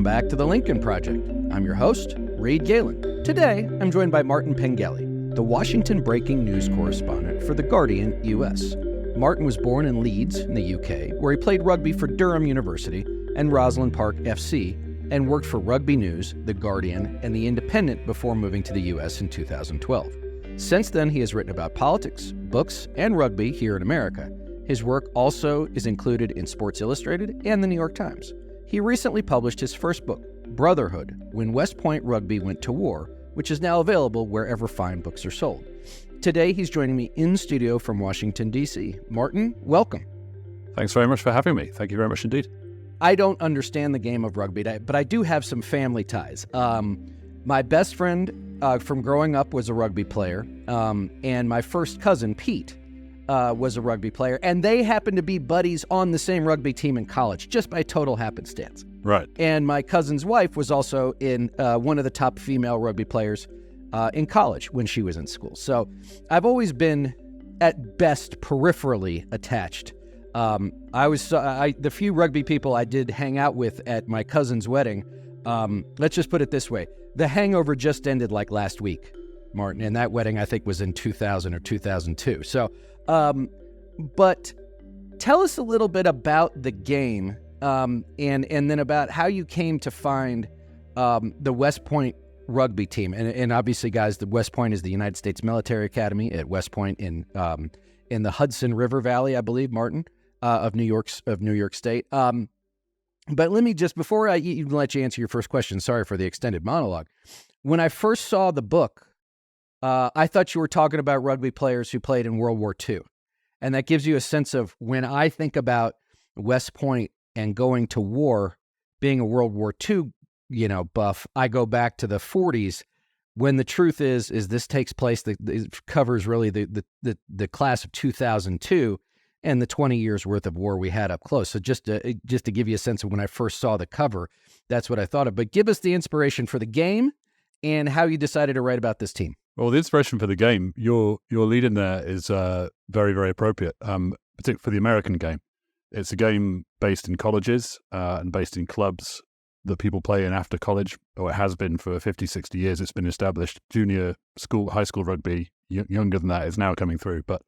Welcome back to the Lincoln Project. I'm your host, Reed Galen. Today, I'm joined by Martin Pengelly, the Washington breaking news correspondent for The Guardian US. Martin was born in Leeds, in the UK, where he played rugby for Durham University and Rosslyn Park FC, and worked for Rugby News, The Guardian, and The Independent before moving to the US in 2012. Since then, he has written about politics, books, and rugby here in America. His work also is included in Sports Illustrated and the New York Times. He recently published his first book, Brotherhood, When West Point Rugby Went to War, which is now available wherever fine books are sold. Today, he's joining me in studio from Washington, D.C. Martin, welcome. Thanks very much for having me. Thank you very much indeed. I don't understand the game of rugby, but I do have some family ties. My best friend from growing up was a rugby player, and my first cousin, Pete, was a rugby player, and they happened to be buddies on the same rugby team in college, just by total happenstance. Right. And my cousin's wife was also in one of the top female rugby players in college when she was in school. So I've always been, at best, peripherally attached. The few rugby people I did hang out with at my cousin's wedding, let's just put it this way. The hangover just ended like last week, Martin, and that wedding I think was in 2000 or 2002. So, but tell us a little bit about the game, and then about how you came to find the West Point rugby team. And obviously, guys, the West Point is the United States Military Academy at West Point in the Hudson River Valley, I believe, Martin, of New York State. But let me just, before I even let you answer your first question, sorry for the extended monologue. When I first saw the book, I thought you were talking about rugby players who played in World War II. And that gives you a sense of, when I think about West Point and going to war, being a World War II, buff, I go back to the 40s, when the truth is this takes place, it covers really the class of 2002 and the 20 years worth of war we had up close. So just to give you a sense of when I first saw the cover, that's what I thought of. But give us the inspiration for the game and how you decided to write about this team. Well, the inspiration for the game, your lead in there is very, very appropriate, particularly for the American game. It's a game based in colleges and based in clubs that people play in after college, or it has been for 50, 60 years. It's been established. Junior school, high school rugby, younger than that, is now coming through. But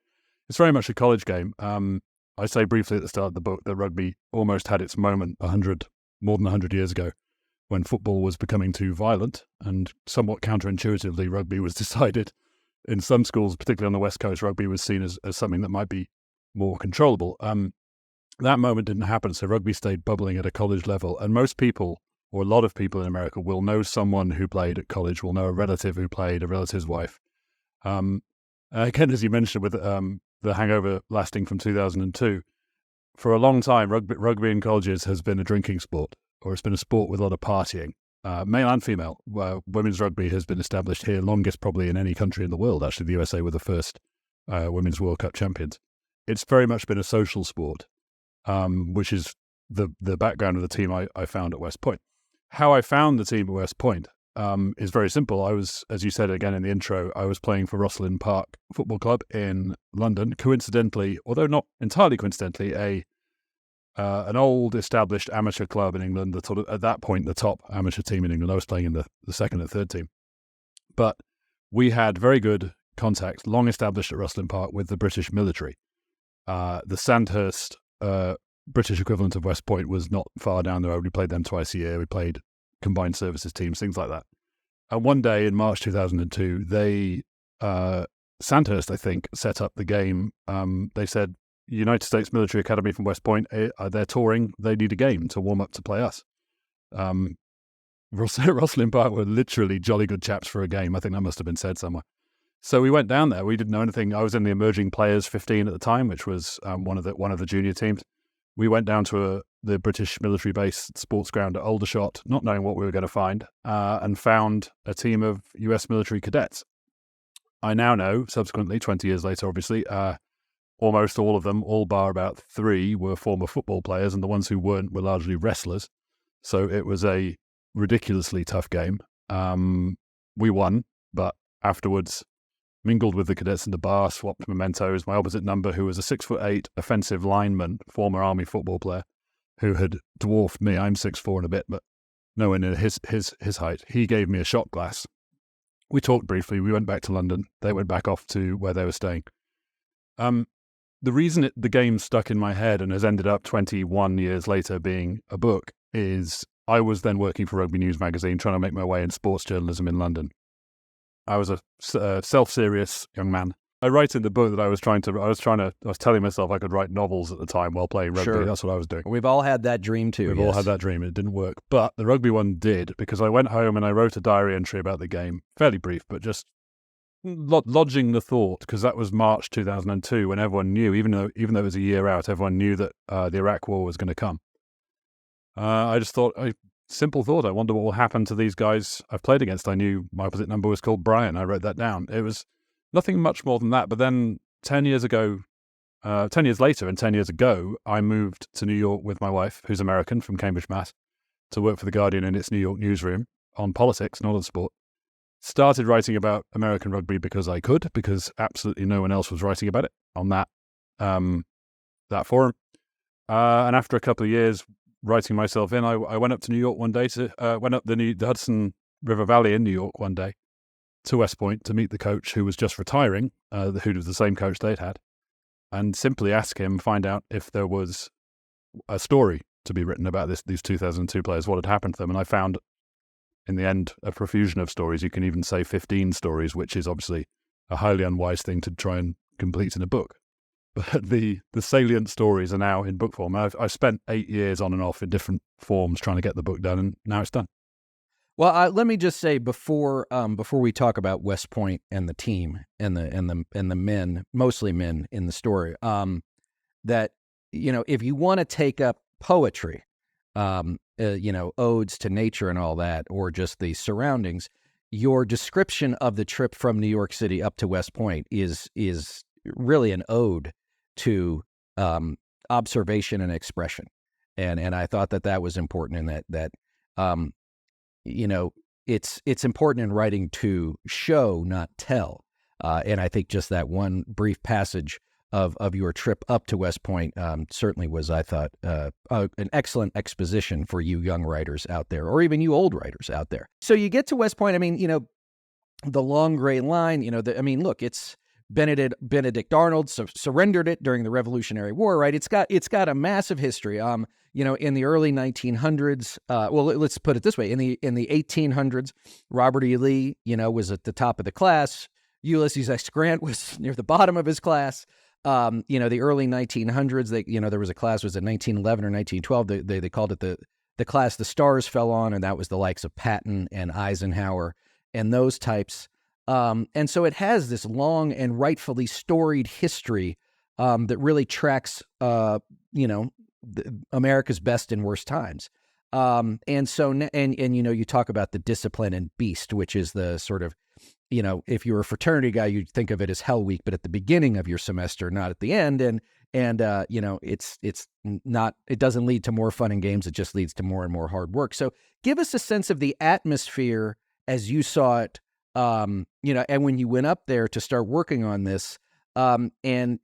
it's very much a college game. I say briefly at the start of the book that rugby almost had its moment more than 100 years ago, when football was becoming too violent, and somewhat counterintuitively, rugby was decided in some schools, particularly on the West Coast, rugby was seen as something that might be more controllable. That moment didn't happen, so rugby stayed bubbling at a college level. And most people, or a lot of people in America, will know someone who played at college, will know a relative who played, a relative's wife. Again, as you mentioned, with the hangover lasting from 2002, for a long time, rugby in colleges has been a drinking sport, or it's been a sport with a lot of partying, male and female. Women's rugby has been established here longest probably in any country in the world. Actually, the USA were the first Women's World Cup champions. It's very much been a social sport, which is the background of the team I found at West Point. How I found the team at West Point is very simple. I was, as you said again in the intro, I was playing for Rosslyn Park Football Club in London. Coincidentally, although not entirely coincidentally, an old established amateur club in England, at that point the top amateur team in England. I was playing in the second and third team. But we had very good contacts, long established at Rosslyn Park, with the British military. The Sandhurst British equivalent of West Point was not far down the road. We played them twice a year. We played combined services teams, things like that. And one day in March 2002, Sandhurst, I think, set up the game. They said, United States Military Academy from West Point, they're touring, they need a game to warm up to play us. Rosslyn Park were literally jolly good chaps for a game. I think that must have been said somewhere. So we went down there. We didn't know anything. I was in the emerging players 15 at the time, which was one of the junior teams. We went down to the British military base sports ground at Aldershot, not knowing what we were going to find, and found a team of US military cadets. I now know, subsequently, 20 years later, obviously, almost all of them, all bar about 3, were former football players, and the ones who weren't were largely wrestlers. So it was a ridiculously tough game. We won, but afterwards mingled with the cadets in the bar, swapped mementos. My opposite number, who was a 6'8" offensive lineman, former army football player, who had dwarfed me. I'm 6'4" and a bit, but nowhere near his height. He gave me a shot glass. We talked briefly. We went back to London. They went back off to where they were staying. The reason the game stuck in my head and has ended up 21 years later being a book is I was then working for Rugby News magazine, trying to make my way in sports journalism in London. I was a self-serious young man. I write in the book that I was telling myself I could write novels at the time while playing rugby. Sure. That's what I was doing. We've all had that dream too. We've all had that dream. It didn't work. But the rugby one did, because I went home and I wrote a diary entry about the game, fairly brief, but just lodging the thought, because that was March 2002 when everyone knew, even though it was a year out, everyone knew that the Iraq War was going to come. I just thought, simple thought, I wonder what will happen to these guys I've played against. I knew my opposite number was called Brian. I wrote that down. It was nothing much more than that. But then 10 years later and 10 years ago, I moved to New York with my wife, who's American, from Cambridge, Mass, to work for The Guardian in its New York newsroom on politics, not on sport. Started writing about American rugby because I could, because absolutely no one else was writing about it on that forum. And after a couple of years writing myself in, I went up to New York one day went up the Hudson River Valley in New York one day to West Point to meet the coach who was just retiring, who was the same coach they'd had, and simply ask him, find out if there was a story to be written about these 2002 players, what had happened to them. And I found, in the end, a profusion of stories. You can even say 15 stories, which is obviously a highly unwise thing to try and complete in a book. But the salient stories are now in book form. I've spent 8 years on and off in different forms trying to get the book done, and now it's done. Well, let me just say before we talk about West Point and the team and the men, mostly men in the story, that if you want to take up poetry, odes to nature and all that, or just the surroundings, your description of the trip from New York City up to West Point is really an ode to observation and expression, and I thought that was important, in that it's important in writing to show, not tell, and I think just that one brief passage of your trip up to West Point certainly was, I thought, an excellent exposition for you young writers out there, or even you old writers out there. So you get to West Point. I mean, the long gray line. Look, it's Benedict Arnold surrendered it during the Revolutionary War, right? It's got a massive history. In the early 1900s, let's put it this way: in the 1800s, Robert E. Lee, was at the top of the class. Ulysses S. Grant was near the bottom of his class. The early 1900s, there was a class, was it 1911 or 1912? They called it the class the stars fell on, and that was the likes of Patton and Eisenhower and those types. And so it has this long and rightfully storied history that really tracks, America's best and worst times. You talk about the discipline and beast, which is the sort of, if you're a fraternity guy, you'd think of it as Hell Week, but at the beginning of your semester, not at the end. It's not, it doesn't lead to more fun and games. It just leads to more and more hard work. So give us a sense of the atmosphere as you saw it, and when you went up there to start working on this, and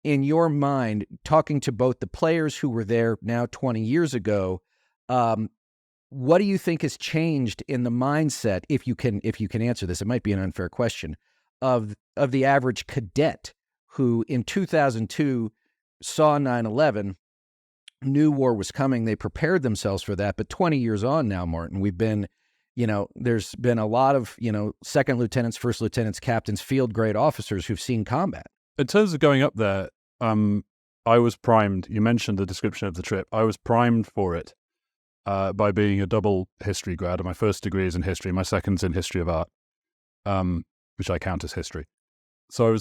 in your mind, talking to both the players who were there now 20 years ago, what do you think has changed in the mindset, if you can answer this? It might be an unfair question, of the average cadet who in 2002 saw 9/11, knew war was coming. They prepared themselves for that. But 20 years on now, Martin, we've been, there's been a lot of, second lieutenants, first lieutenants, captains, field grade officers who've seen combat. In terms of going up there, I was primed. You mentioned the description of the trip. I was primed for it by being a double history grad. My first degree is in history. My second's in history of art, which I count as history. So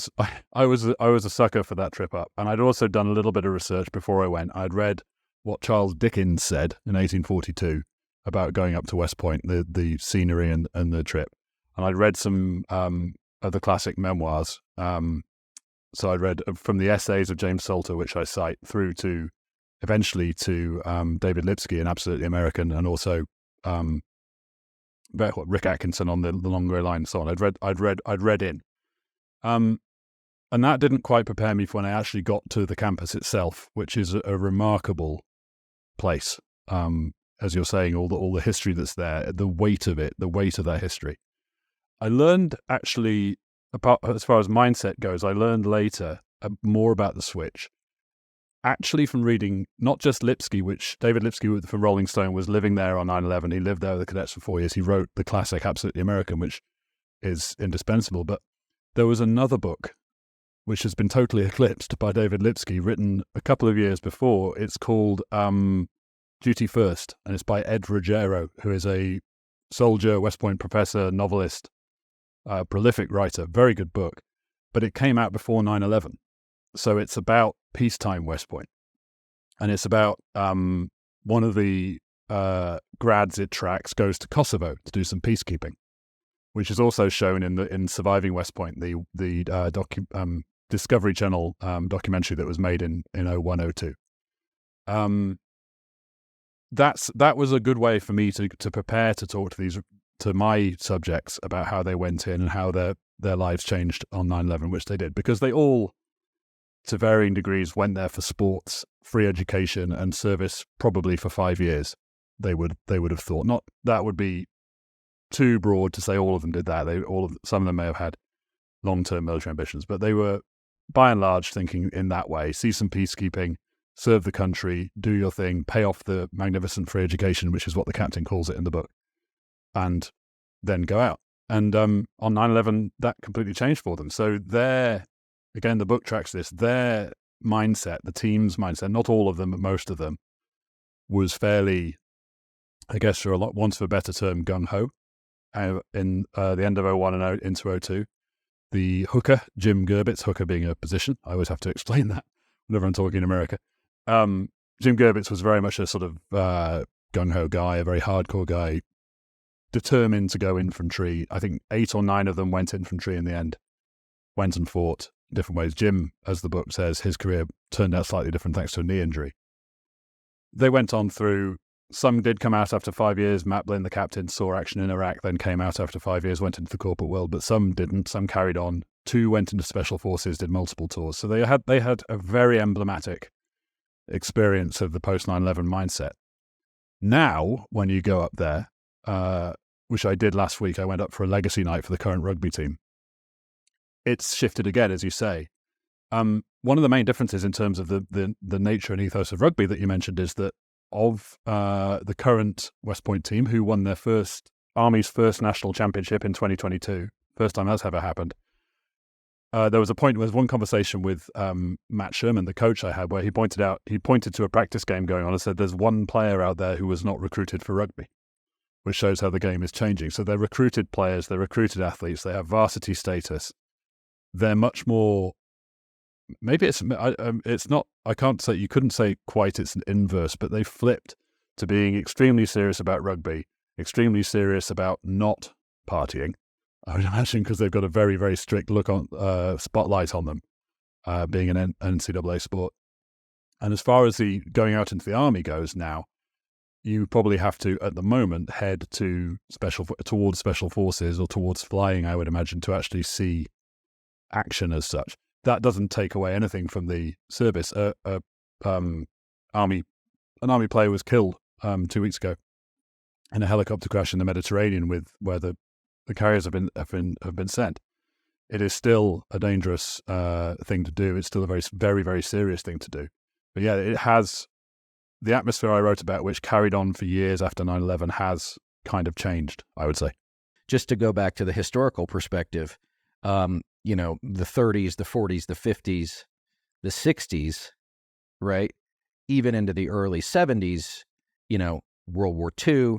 I was a sucker for that trip up. And I'd also done a little bit of research before I went. I'd read what Charles Dickens said in 1842 about going up to West Point, the scenery and the trip. And I'd read some of the classic memoirs. So I'd read from the essays of James Salter, which I cite, through to eventually to David Lipsky in Absolutely American, and also Rick Atkinson on the Long Grey Line and so on. I'd read in. And that didn't quite prepare me for when I actually got to the campus itself, which is a remarkable place. as you're saying, all the history that's there, the weight of it, the weight of that history. I learned actually, as far as mindset goes, I learned later more about the Switch. Actually, from reading not just Lipsky, which David Lipsky from Rolling Stone was living there on 9/11. He lived there with the cadets for 4 years. He wrote the classic Absolutely American, which is indispensable. But there was another book which has been totally eclipsed by David Lipsky, written a couple of years before. It's called Duty First, and it's by Ed Ruggiero, who is a soldier, West Point professor, novelist, prolific writer. Very good book. But it came out before 9/11. So it's about peacetime West Point. And it's about one of the grads it tracks goes to Kosovo to do some peacekeeping, which is also shown in Surviving West Point, the Discovery Channel documentary that was made in 0102. That was a good way for me to prepare to talk to my subjects about how they went in and how their lives changed on 9/11, which they did, because they all, to varying degrees, went there for sports, free education, and service, probably for 5 years. They would have thought. Not that would be too broad to say all of them did that. Some of them may have had long-term military ambitions, but they were, by and large, thinking in that way: see some peacekeeping, serve the country, do your thing, pay off the magnificent free education, which is what the captain calls it in the book, and then go out. And on 9/11, that completely changed for them. So again, the book tracks this. Their mindset, the team's mindset, not all of them, but most of them, was fairly, I guess, for want of a better term, gung-ho. In the end of 01 and into 02, the hooker, Jim Gerbitz, hooker being a position, I always have to explain that whenever I'm talking in America. Jim Gerbitz was very much a sort of gung-ho guy, a very hardcore guy, determined to go infantry. I think 8 or 9 of them went infantry in the end, went and fought in different ways. Jim, as the book says, his career turned out slightly different thanks to a knee injury. They went on through. Some did come out after 5 years. Matt Blinn, the captain, saw action in Iraq, then came out after 5 years, went into the corporate world, but some didn't. Some carried on. 2 went into special forces, did multiple tours. So they had a very emblematic experience of the post 9/11 mindset. Now, when you go up there, which I did last week, I went up for a legacy night for the current rugby team. It's shifted again, as you say. One of the main differences in terms of the nature and ethos of rugby that you mentioned is that of the current West Point team, who won their Army's first national championship in 2022, first time that's ever happened. There was one conversation with Matt Sherman, the coach I had, where he pointed to a practice game going on and said, there's one player out there who was not recruited for rugby, which shows how the game is changing. So they're recruited players, they're recruited athletes, they have varsity status. They're much more, maybe it's not, I can't say, you couldn't say quite it's an inverse, but they flipped to being extremely serious about rugby, extremely serious about not partying, I would imagine, because they've got a very, very strict spotlight on them, being an NCAA sport. And as far as the going out into the Army goes now, you probably have to, at the moment, head towards special forces or towards flying, I would imagine, to actually see action as such. That doesn't take away anything from the service. An Army player was killed 2 weeks ago in a helicopter crash in the Mediterranean, where the carriers have been sent. It is still a dangerous thing to do. It's still a very, very, very serious thing to do. But yeah, it has the atmosphere I wrote about, which carried on for years after 9/11, has kind of changed, I would say. Just to go back to the historical perspective, the 30s, the 40s, the 50s, the 60s, right? Even into the early 70s, World War II,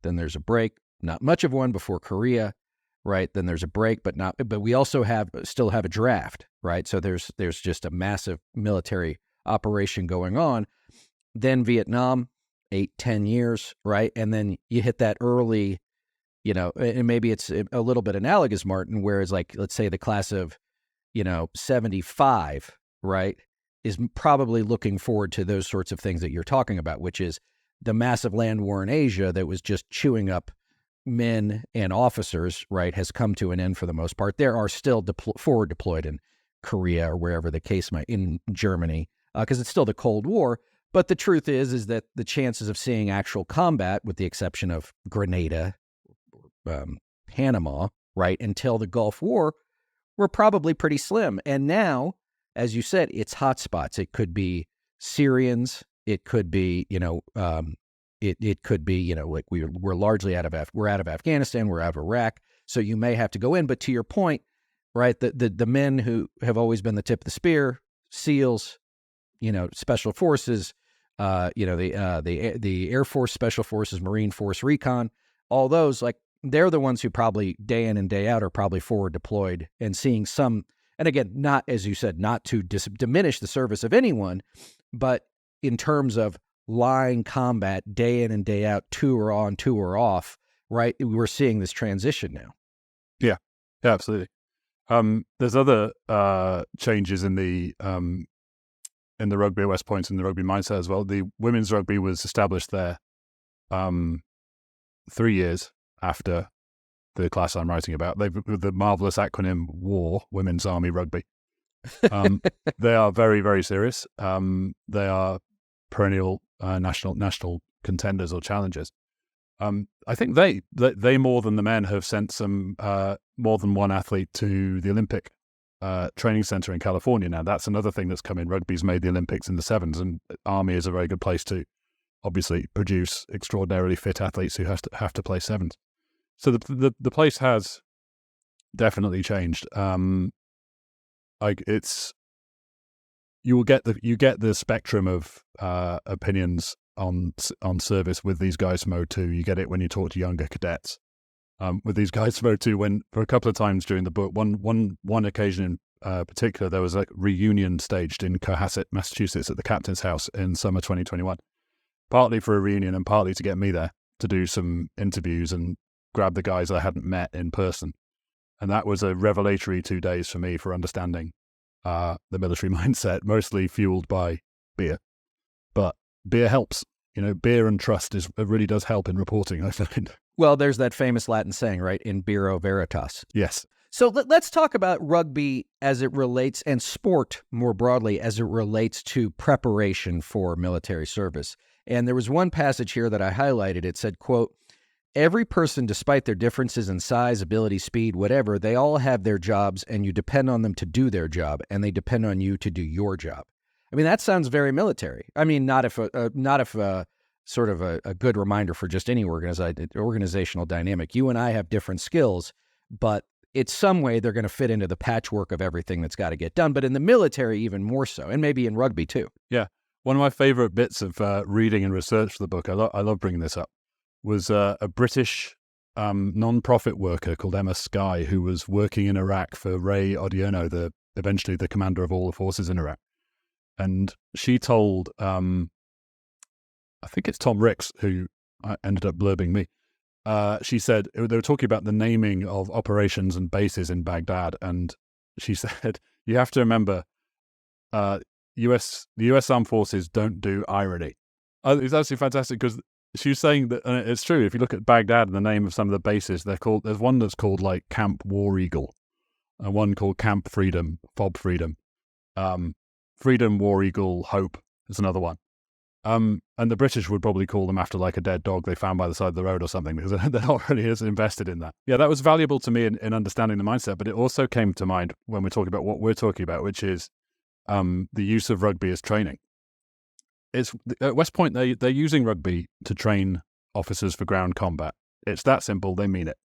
then there's a break, not much of one before Korea, right? Then there's a break, but we also still have a draft, right? So there's just a massive military operation going on. Then Vietnam, 8-10 years, right? And then you hit that early, and maybe it's a little bit analogous, Martin, whereas like, let's say the class of, 75, right, is probably looking forward to those sorts of things that you're talking about, which is the massive land war in Asia that was just chewing up men and officers, right, has come to an end for the most part. There are still forward deployed in Korea or wherever the case might, in Germany, because it's still the Cold War. But the truth is that the chances of seeing actual combat, with the exception of Grenada, Panama, right, until the Gulf War, were probably pretty slim. And now, as you said, it's hotspots. It could be Syrians. It could be, it could be, like we're largely out of Afghanistan. We're out of Iraq. So you may have to go in. But to your point, right, the men who have always been the tip of the spear, SEALs, special forces, the Air Force Special Forces, Marine Force Recon, all those, like, they're the ones who probably day in and day out are probably forward deployed and seeing some, and again, not, as you said, not to diminish the service of anyone, but in terms of line combat day in and day out, two or on, two or off, right? We're seeing this transition now. Yeah, absolutely. There's other changes in the rugby at West Point and the rugby mindset as well. The women's rugby was established there 3 years after the class I'm writing about. The marvelous acronym WAR, Women's Army Rugby. They are very, very serious. They are perennial national contenders or challengers. I think they more than the men have sent some more than one athlete to the Olympic training center in California. Now that's another thing that's come in. Rugby's made the Olympics in the sevens, and Army is a very good place to obviously produce extraordinarily fit athletes who have to play sevens. So the place has definitely changed. You get the spectrum of opinions on service with these guys from O2. You get it when you talk to younger cadets. With these guys from O2, when for a couple of times during the book, one occasion in particular, there was a reunion staged in Cohasset, Massachusetts, at the captain's house in summer 2021. Partly for a reunion and partly to get me there to do some interviews and grab the guys I hadn't met in person. And that was a revelatory 2 days for me for understanding the military mindset, mostly fueled by beer. But beer helps. Beer and trust really does help in reporting, I find. Well, there's that famous Latin saying, right? In biro veritas. Yes. So let's talk about rugby as it relates, and sport more broadly as it relates to preparation for military service. And there was one passage here that I highlighted. It said, quote, "Every person, despite their differences in size, ability, speed, whatever, they all have their jobs, and you depend on them to do their job, and they depend on you to do your job." I mean, that sounds very military. I mean, not if sort of a good reminder for just any organizational dynamic. You and I have different skills, but it's some way they're going to fit into the patchwork of everything that's got to get done. But in the military, even more so, and maybe in rugby too. Yeah. One of my favorite bits of reading and research for the book, I love bringing this up, was a British non-profit worker called Emma Skye, who was working in Iraq for Ray Odierno, eventually the commander of all the forces in Iraq. And she told, I think it's Tom Ricks, who ended up blurbing me. She said, they were talking about the naming of operations and bases in Baghdad. And she said, you have to remember, the US Armed Forces don't do irony. It's absolutely fantastic because she was saying that, and it's true, if you look at Baghdad and the name of some of the bases, there's one that's called like Camp War Eagle, and one called Camp Freedom, Fob Freedom. Freedom, War Eagle, Hope is another one. And the British would probably call them after like a dead dog they found by the side of the road or something, because they're not really as invested in that. Yeah, that was valuable to me in understanding the mindset, but it also came to mind when we're talking about what we're talking about, which is the use of rugby as training. At West Point, they're using rugby to train officers for ground combat. It's that simple. They mean it.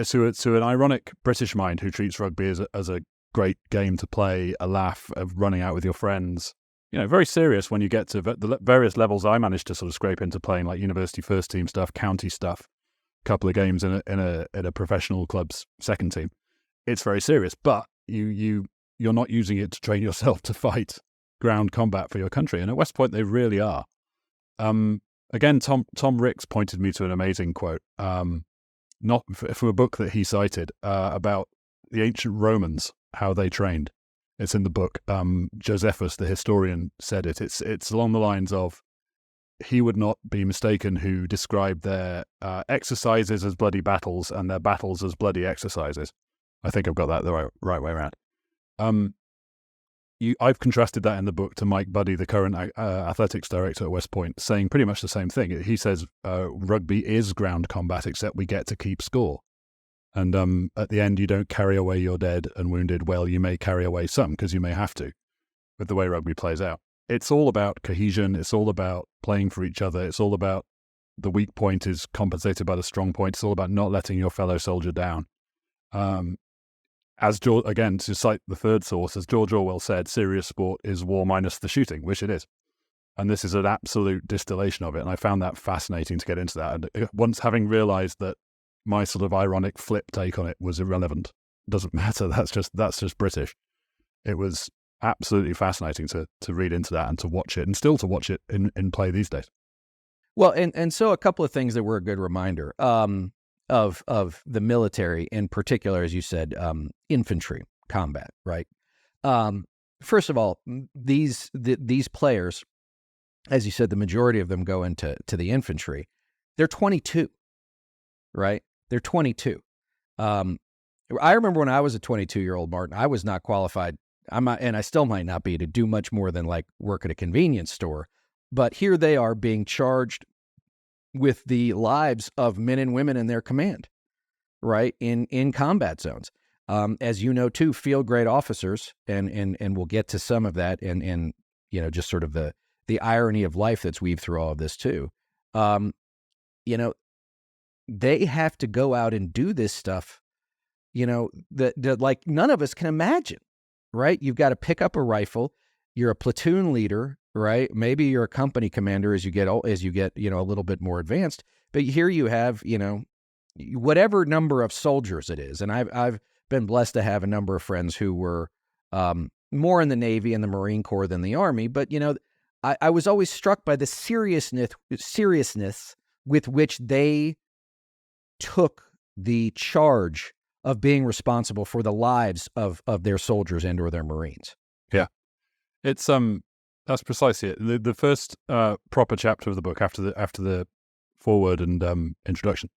To an ironic British mind who treats rugby as a great game to play, a laugh of running out with your friends, very serious when you get to the various levels I managed to sort of scrape into playing, like university first team stuff, county stuff, a couple of games in a professional club's second team. It's very serious, but you're not using it to train yourself to fight ground combat for your country. And at West Point, they really are. Again, Tom Ricks pointed me to an amazing quote, not from a book that he cited, about the ancient Romans, how they trained. It's in the book. Josephus, the historian, said it. It's along the lines of, he would not be mistaken who described their exercises as bloody battles and their battles as bloody exercises. I think I've got that the right way around. I've contrasted that in the book to Mike Buddy, the current athletics director at West Point, saying pretty much the same thing. He says rugby is ground combat, except we get to keep score. And at the end, you don't carry away your dead and wounded. Well, you may carry away some because you may have to, with the way rugby plays out. It's all about cohesion. It's all about playing for each other. It's all about the weak point is compensated by the strong point. It's all about not letting your fellow soldier down. As George, again, to cite the third source, as George Orwell said, serious sport is war minus the shooting, which it is. And this is an absolute distillation of it. And I found that fascinating to get into that. And once having realized that my sort of ironic flip take on it was irrelevant, doesn't matter, that's just British. It was absolutely fascinating to read into that and to watch it, and still to watch it in play these days. Well, and so a couple of things that were a good reminder of the military, in particular, as you said, infantry combat, right? First of all, these players, as you said, the majority of them go into the infantry. They're 22, right? They're 22. I remember when I was a 22-year-old, Martin, I was not qualified. I'm not, and I still might not be, to do much more than like work at a convenience store. But here they are being charged with the lives of men and women in their command, right? In combat zones. As you know, too, field grade officers, and we'll get to some of that, and you know, just sort of the irony of life that's weaved through all of this too. You know, they have to go out and do this stuff, you know, that like none of us can imagine, right? You've got to pick up a rifle. You're a platoon leader, right? Maybe you're a company commander as you get, you know, a little bit more advanced. But here you have, you know, whatever number of soldiers it is. And I've been blessed to have a number of friends who were more in the Navy and the Marine Corps than the Army. But, you know, I was always struck by the seriousness with which they took the charge of being responsible for the lives of their soldiers and or their Marines. Yeah. It's that's precisely it. The first proper chapter of the book, after the foreword and introduction,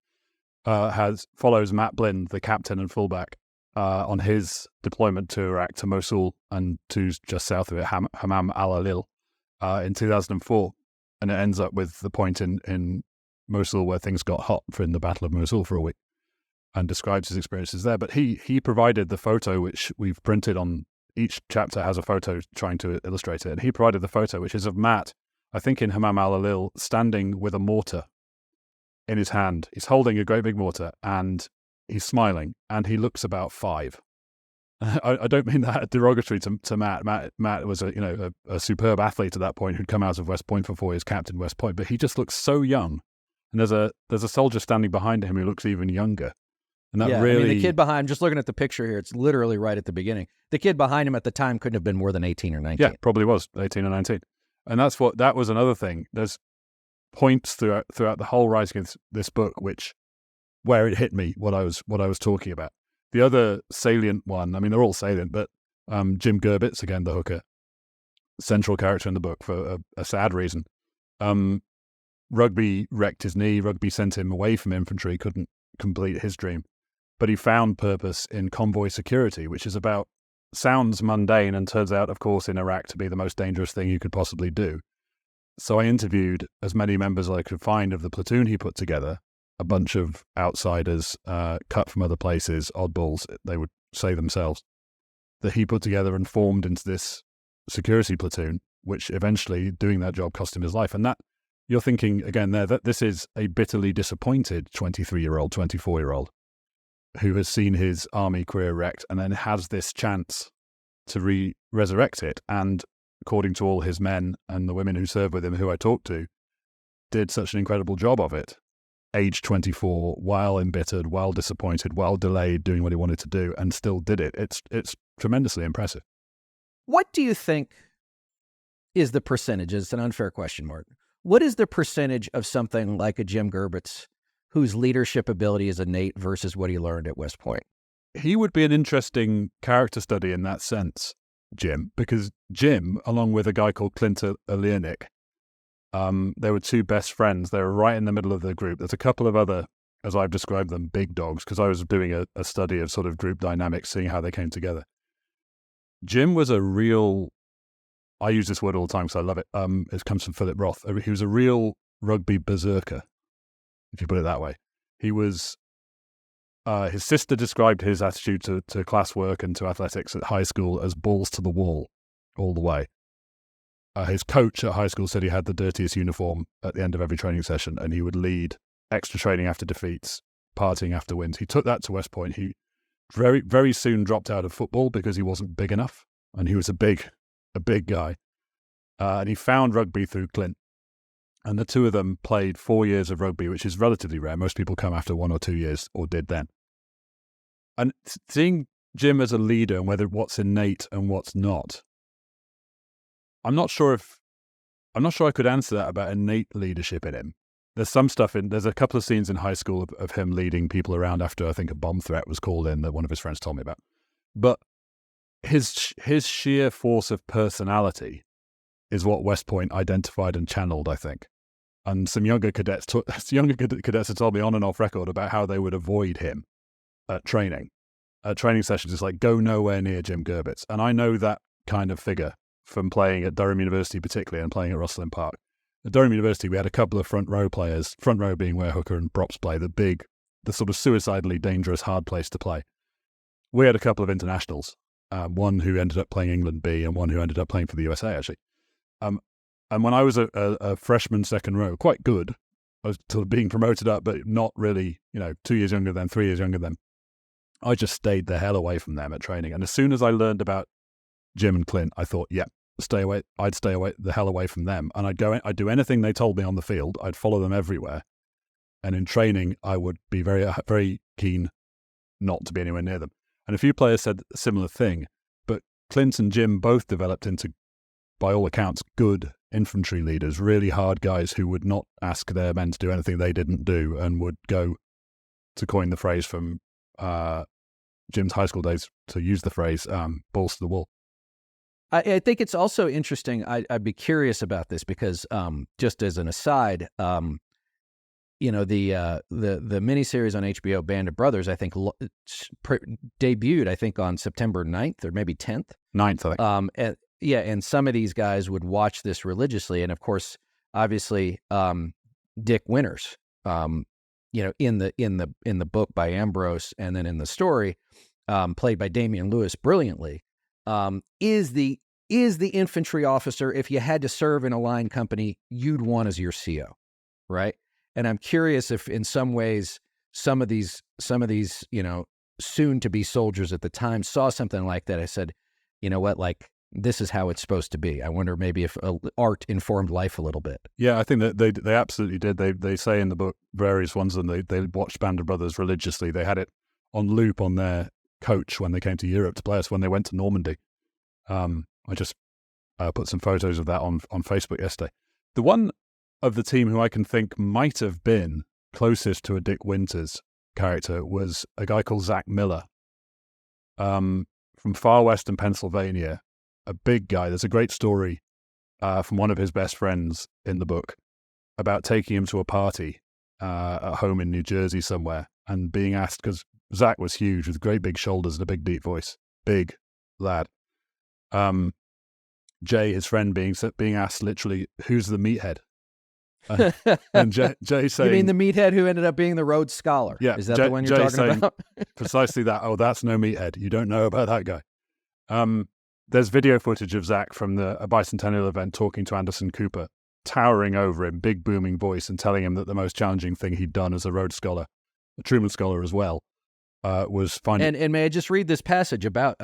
follows Matt Blind, the captain and fullback, on his deployment to Iraq, to Mosul, and to just south of it, Hammam al-Alil, in 2004, and it ends up with the point in Mosul where things got hot in the Battle of Mosul for a week, and describes his experiences there. But he provided the photo, which we've printed on. Each chapter has a photo trying to illustrate it. And he provided the photo, which is of Matt, I think in Hammam al-Alil, standing with a mortar in his hand. He's holding a great big mortar and he's smiling and he looks about 5. I don't mean that derogatory to Matt. Matt was a superb athlete at that point who'd come out of West Point for 4 years, captain West Point, but he just looks so young. And there's a soldier standing behind him who looks even younger. And that really... I mean, the kid behind, just looking at the picture here, it's literally right at the beginning. The kid behind him at the time couldn't have been more than 18 or 19. Yeah, probably was 18 or 19. And that was another thing. There's points throughout the whole writing of this book where it hit me what I was talking about. The other salient one, I mean, they're all salient, but Jim Gerbitz, again, the hooker, central character in the book for a sad reason. Rugby wrecked his knee. Rugby sent him away from infantry, couldn't complete his dream. But he found purpose in convoy security, which is sounds mundane and turns out, of course, in Iraq to be the most dangerous thing you could possibly do. So I interviewed as many members as I could find of the platoon he put together, a bunch of outsiders, cut from other places, oddballs, they would say themselves, that he put together and formed into this security platoon, which eventually, doing that job, cost him his life. And that, you're thinking, again, there, that this is a bitterly disappointed 23-year-old, 24-year-old who has seen his army career wrecked and then has this chance to resurrect it. And according to all his men and the women who served with him, who I talked to, did such an incredible job of it. Age 24, while embittered, while disappointed, while delayed doing what he wanted to do, and still did it. It's tremendously impressive. What do you think is the percentage? It's an unfair question, Martin. What is the percentage of something like a Jim Gerbitz whose leadership ability is innate versus what he learned at West Point? He would be an interesting character study in that sense, Jim, because Jim, along with a guy called Clint Aliernik, they were 2 best friends. They were right in the middle of the group. There's a couple of other, as I've described them, big dogs, because I was doing a study of sort of group dynamics, seeing how they came together. Jim was a real I use this word all the time because I love it. It comes from Philip Roth. He was a real rugby berserker, if you put it that way. He was. His sister described his attitude to classwork and to athletics at high school as balls to the wall, all the way. His coach at high school said he had the dirtiest uniform at the end of every training session, and he would lead extra training after defeats, partying after wins. He took that to West Point. He very, very soon dropped out of football because he wasn't big enough, and he was a big guy. And he found rugby through Clint. And the two of them played 4 years of rugby, which is relatively rare. Most people come after 1 or 2 years, or did then. And seeing Jim as a leader and whether what's innate and what's not, I'm not sure I could answer that about innate leadership in him. There's a couple of scenes in high school of him leading people around after I think a bomb threat was called in that one of his friends told me about. But his sheer force of personality is what West Point identified and channeled, I think. And some younger cadets had told me on and off record about how they would avoid him at training sessions. It's like, go nowhere near Jim Gerbitz. And I know that kind of figure from playing at Durham University particularly and playing at Rosslyn Park. At Durham University, we had a couple of front row players, front row being where Hooker and Brops play, the sort of suicidally dangerous, hard place to play. We had a couple of internationals, one who ended up playing England B and one who ended up playing for the USA, actually. And when I was a freshman second row, quite good, I was sort of being promoted up, but not really, 2 years younger than, 3 years younger than. I just stayed the hell away from them at training. And as soon as I learned about Jim and Clint, I thought, stay away. I'd stay the hell away from them. And I'd do anything they told me on the field. I'd follow them everywhere. And in training, I would be very, very keen not to be anywhere near them. And a few players said a similar thing. But Clint and Jim both developed into, by all accounts, good infantry leaders, really hard guys who would not ask their men to do anything they didn't do and would go, to coin the phrase from Jim's high school days, to use the phrase, balls to the wall. I think it's also interesting. I'd be curious about this because, just as an aside, the miniseries on HBO, Band of Brothers, I think debuted, I think, on September 9th or maybe 10th. 9th, I think. And some of these guys would watch this religiously, and of course, obviously, Dick Winters, in the book by Ambrose, and then in the story, played by Damian Lewis brilliantly, is the infantry officer, if you had to serve in a line company, you'd want as your CO, right? And I'm curious if in some ways some of these soon to be soldiers at the time saw something like that. I said, you know what, like, this is how it's supposed to be. I wonder maybe if art informed life a little bit. Yeah, I think that they absolutely did. They say in the book, various ones of them, they watched Band of Brothers religiously. They had it on loop on their coach when they came to Europe to play us, when they went to Normandy. I just put some photos of that on Facebook yesterday. The one of the team who I can think might have been closest to a Dick Winters character was a guy called Zach Miller, from far western Pennsylvania, a big guy. There's a great story from one of his best friends in the book about taking him to a party at home in New Jersey somewhere and being asked, because Zach was huge with great big shoulders and a big deep voice, big lad. Jay, his friend, being asked literally, who's the meathead? And Jay saying, you mean the meathead who ended up being the Rhodes Scholar? Yeah, is that the one you're talking saying about? Precisely that. Oh, that's no meathead. You don't know about that guy. There's video footage of Zach from a bicentennial event talking to Anderson Cooper, towering over him, big booming voice, and telling him that the most challenging thing he'd done as a Rhodes Scholar, a Truman Scholar as well, was finding. And may I just read this passage about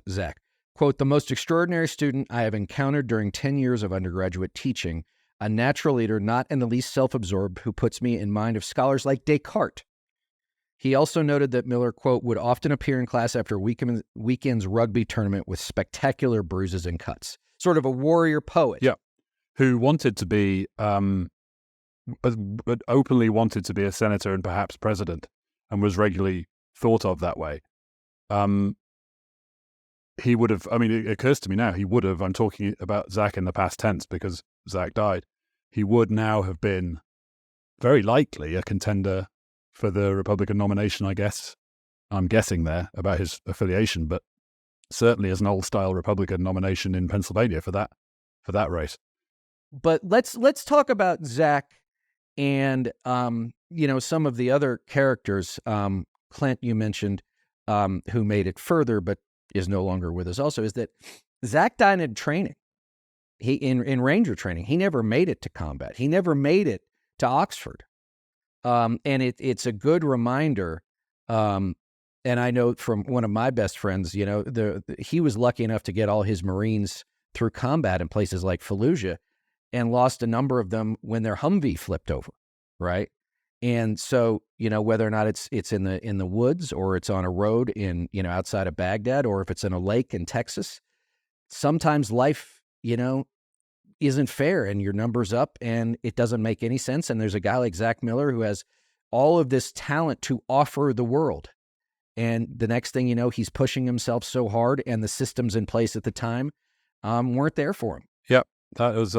Zach? Quote, "The most extraordinary student I have encountered during 10 years of undergraduate teaching, a natural leader, not in the least self-absorbed, who puts me in mind of scholars like Descartes." He also noted that Miller, quote, "would often appear in class after weekend's rugby tournament with spectacular bruises and cuts." Sort of a warrior poet. Yeah, who wanted to be, but openly wanted to be a senator and perhaps president, and was regularly thought of that way. He would have, it occurs to me now, I'm talking about Zach in the past tense because Zach died, he would now have been very likely a contender for the Republican nomination, I guess. I'm guessing there about his affiliation, but certainly as an old-style Republican nomination in Pennsylvania for that race. But let's talk about Zach and some of the other characters. Clint, you mentioned, who made it further but is no longer with us. Also, is that Zach died in training. He in Ranger training. He never made it to combat. He never made it to Oxford. And it's a good reminder. And I know from one of my best friends, he was lucky enough to get all his Marines through combat in places like Fallujah, and lost a number of them when their Humvee flipped over, right? And so, whether or not it's in the woods, or it's on a road in, outside of Baghdad, or if it's in a lake in Texas, sometimes life, isn't fair, and your number's up and it doesn't make any sense. And there's a guy like Zach Miller who has all of this talent to offer the world. And the next thing you know, he's pushing himself so hard, and the systems in place at the time weren't there for him. Yeah, that was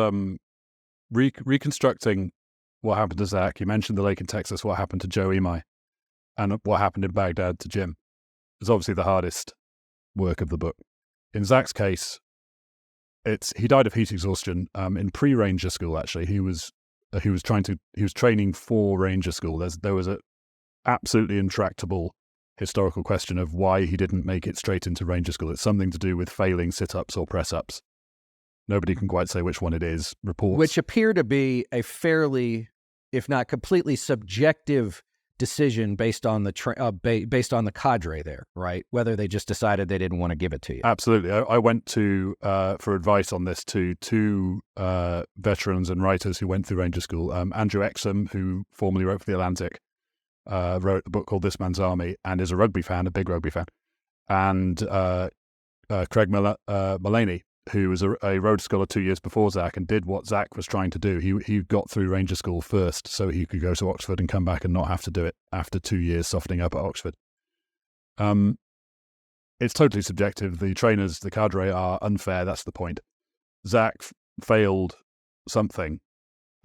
reconstructing what happened to Zach. You mentioned the lake in Texas, what happened to Joe Imai, and what happened in Baghdad to Jim. It's obviously the hardest work of the book. In Zach's case, he died of heat exhaustion in pre-Ranger school. Actually, he was training for Ranger school. There was a absolutely intractable historical question of why he didn't make it straight into Ranger school. It's something to do with failing sit-ups or press-ups. Nobody can quite say which one it is. Reports, which appear to be a fairly, if not completely, subjective decision based on the cadre there, right? Whether they just decided they didn't want to give it to you. Absolutely. I went to for advice on this to two veterans and writers who went through Ranger School. Andrew Exum, who formerly wrote for The Atlantic, wrote a book called This Man's Army, and is a rugby fan, a big rugby fan. And Craig Mullaney, who was a Rhodes Scholar 2 years before Zach and did what Zach was trying to do. He got through Ranger School first so he could go to Oxford and come back and not have to do it after 2 years softening up at Oxford. It's totally subjective. The trainers, the cadre, are unfair. That's the point. Zach failed something,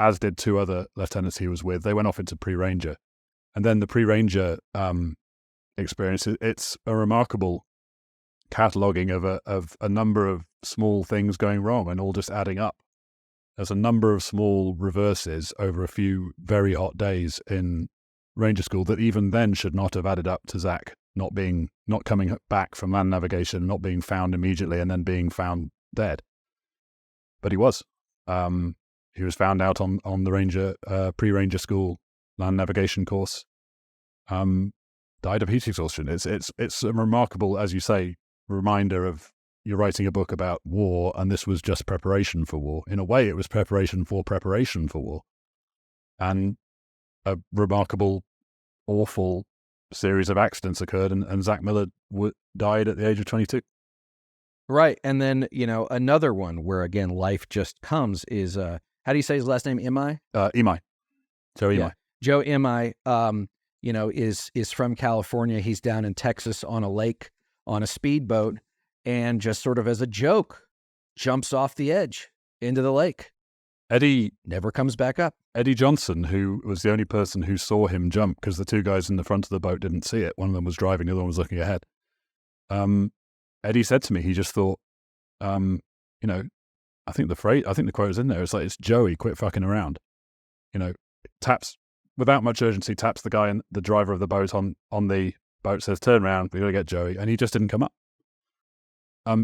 as did two other lieutenants he was with. They went off into pre-Ranger. And then the pre-Ranger experience, it's a remarkable cataloguing of a number of small things going wrong and all just adding up. There's a number of small reverses over a few very hot days in Ranger School that even then should not have added up to Zach not coming back from land navigation, not being found immediately, and then being found dead. But he was. He was found out on the Ranger pre-Ranger School land navigation course. Died of heat exhaustion. It's a remarkable, as you say, reminder of you're writing a book about war, and this was just preparation for war. In a way, it was preparation for war. And a remarkable, awful series of accidents occurred, and Zach Miller died at the age of 22. Right. And then, another one where, again, life just comes is, how do you say his last name? Imai? Imai. Joe Imai. Yeah. Joe Imai, is from California. He's down in Texas on a lake on a speedboat, and just sort of as a joke, jumps off the edge into the lake. Eddie never comes back up. Eddie Johnson, who was the only person who saw him jump, because the two guys in the front of the boat didn't see it. One of them was driving, the other one was looking ahead. Eddie said to me, he just thought, I think the quote is in there. It's like, it's Joey, quit fucking around. Taps without much urgency, taps the guy and the driver of the boat on the boat, says, turn around, we got to get Joey. And he just didn't come up.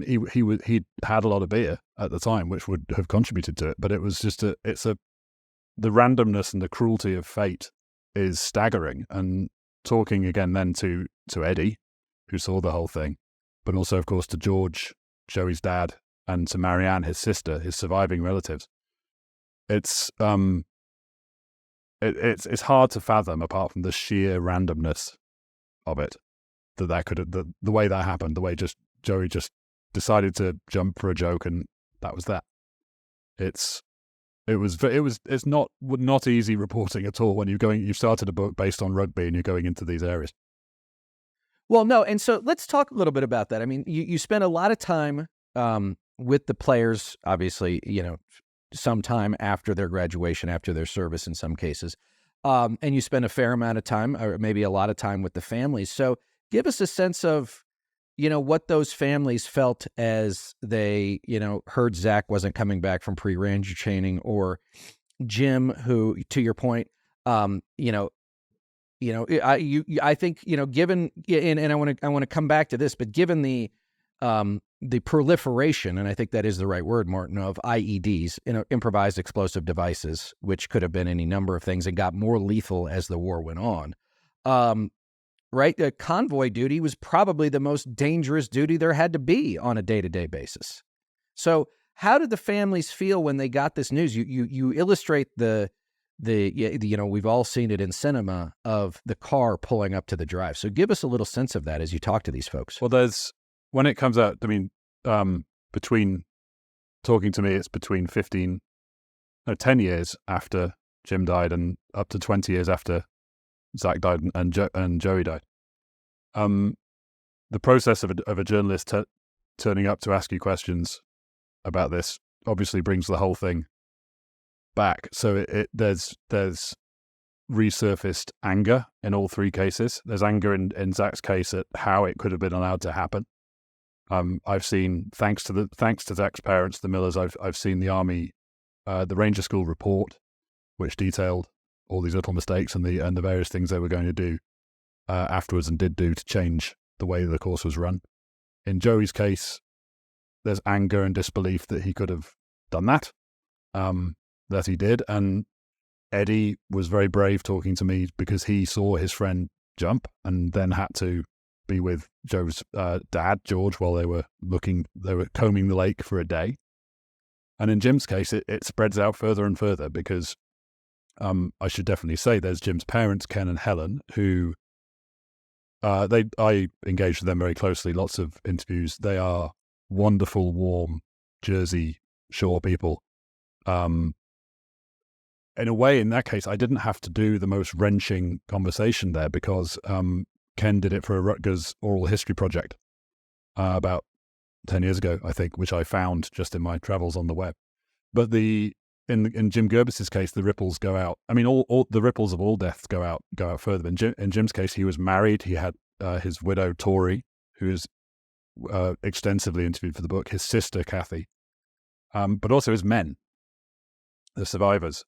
He'd had a lot of beer at the time, which would have contributed to it, but it was just the randomness and the cruelty of fate is staggering. And talking again then to Eddie, who saw the whole thing, but also of course to George, Joey's dad, and to Marianne, his sister, his surviving relatives. It's hard to fathom, apart from the sheer randomness of it, that could have, the way that happened, the way just Joey just decided to jump for a joke, and that was that. It's not easy reporting at all when you've started a book based on rugby and you're going into these areas. Well, no, and so let's talk a little bit about that. I mean, you spend a lot of time with the players, obviously, some time after their graduation, after their service in some cases, and you spend a fair amount of time, or maybe a lot of time, with the families. So give us a sense of what those families felt as they, heard Zach wasn't coming back from pre-ranger training, or Jim, who, to your point, I think, given, and I want to come back to this, but given the proliferation, and I think that is the right word, Martin, of IEDs, improvised explosive devices, which could have been any number of things and got more lethal as the war went on. Right? The convoy duty was probably the most dangerous duty there had to be on a day-to-day basis. So how did the families feel when they got this news? You illustrate we've all seen it in cinema, of the car pulling up to the drive. So give us a little sense of that as you talk to these folks. Well, when it comes out, between talking to me, it's between 10 years after Jim died and up to 20 years after Zach died and Joey died. The process of a journalist turning up to ask you questions about this obviously brings the whole thing back. So there's resurfaced anger in all three cases. There's anger in Zach's case at how it could have been allowed to happen. I've seen, thanks to Zach's parents, the Millers, I've seen the Army, the Ranger School report, which detailed all these little mistakes and the various things they were going to do afterwards and did do to change the way the course was run. In Joey's case, there's anger and disbelief that he could have done that, that he did. And Eddie was very brave talking to me because he saw his friend jump and then had to be with Joe's dad, George, while they were combing the lake for a day. And in Jim's case, it spreads out further and further because I should definitely say there's Jim's parents, Ken and Helen, who I engaged with them very closely, lots of interviews. They are wonderful, warm Jersey Shore people. In a way, in that case, I didn't have to do the most wrenching conversation there because Ken did it for a Rutgers oral history project about 10 years ago, I think, which I found just in my travels on the web. But in Jim Gerbis's case, the ripples go out. I mean, all the ripples of all deaths go out further. In Jim's case, he was married. He had his widow, Tori, who is extensively interviewed for the book, his sister, Kathy, but also his men, the survivors,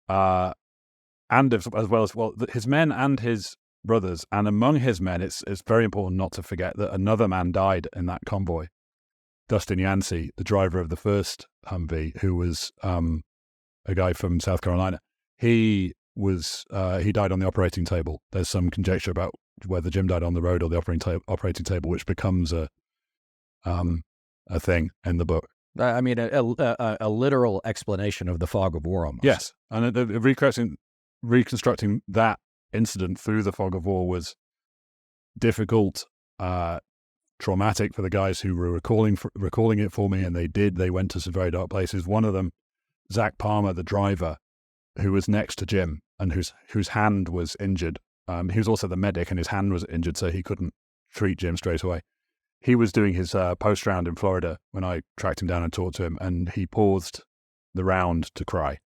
his men and his brothers. And among his men, it's very important not to forget that another man died in that convoy, Dustin Yancey, the driver of the first Humvee, who was a guy from South Carolina. He died on the operating table. There's some conjecture about whether Jim died on the road or the operating table, which becomes a thing in the book. I mean, a literal explanation of the fog of war almost. Yes, and reconstructing that incident through the fog of war was difficult, traumatic for the guys who were recalling it for me, and they went to some very dark places. One of them, Zach Palmer, the driver, who was next to Jim and whose hand was injured. He was also the medic, and his hand was injured, so he couldn't treat Jim straight away. He was doing his post round in Florida when I tracked him down and talked to him, and he paused the round to cry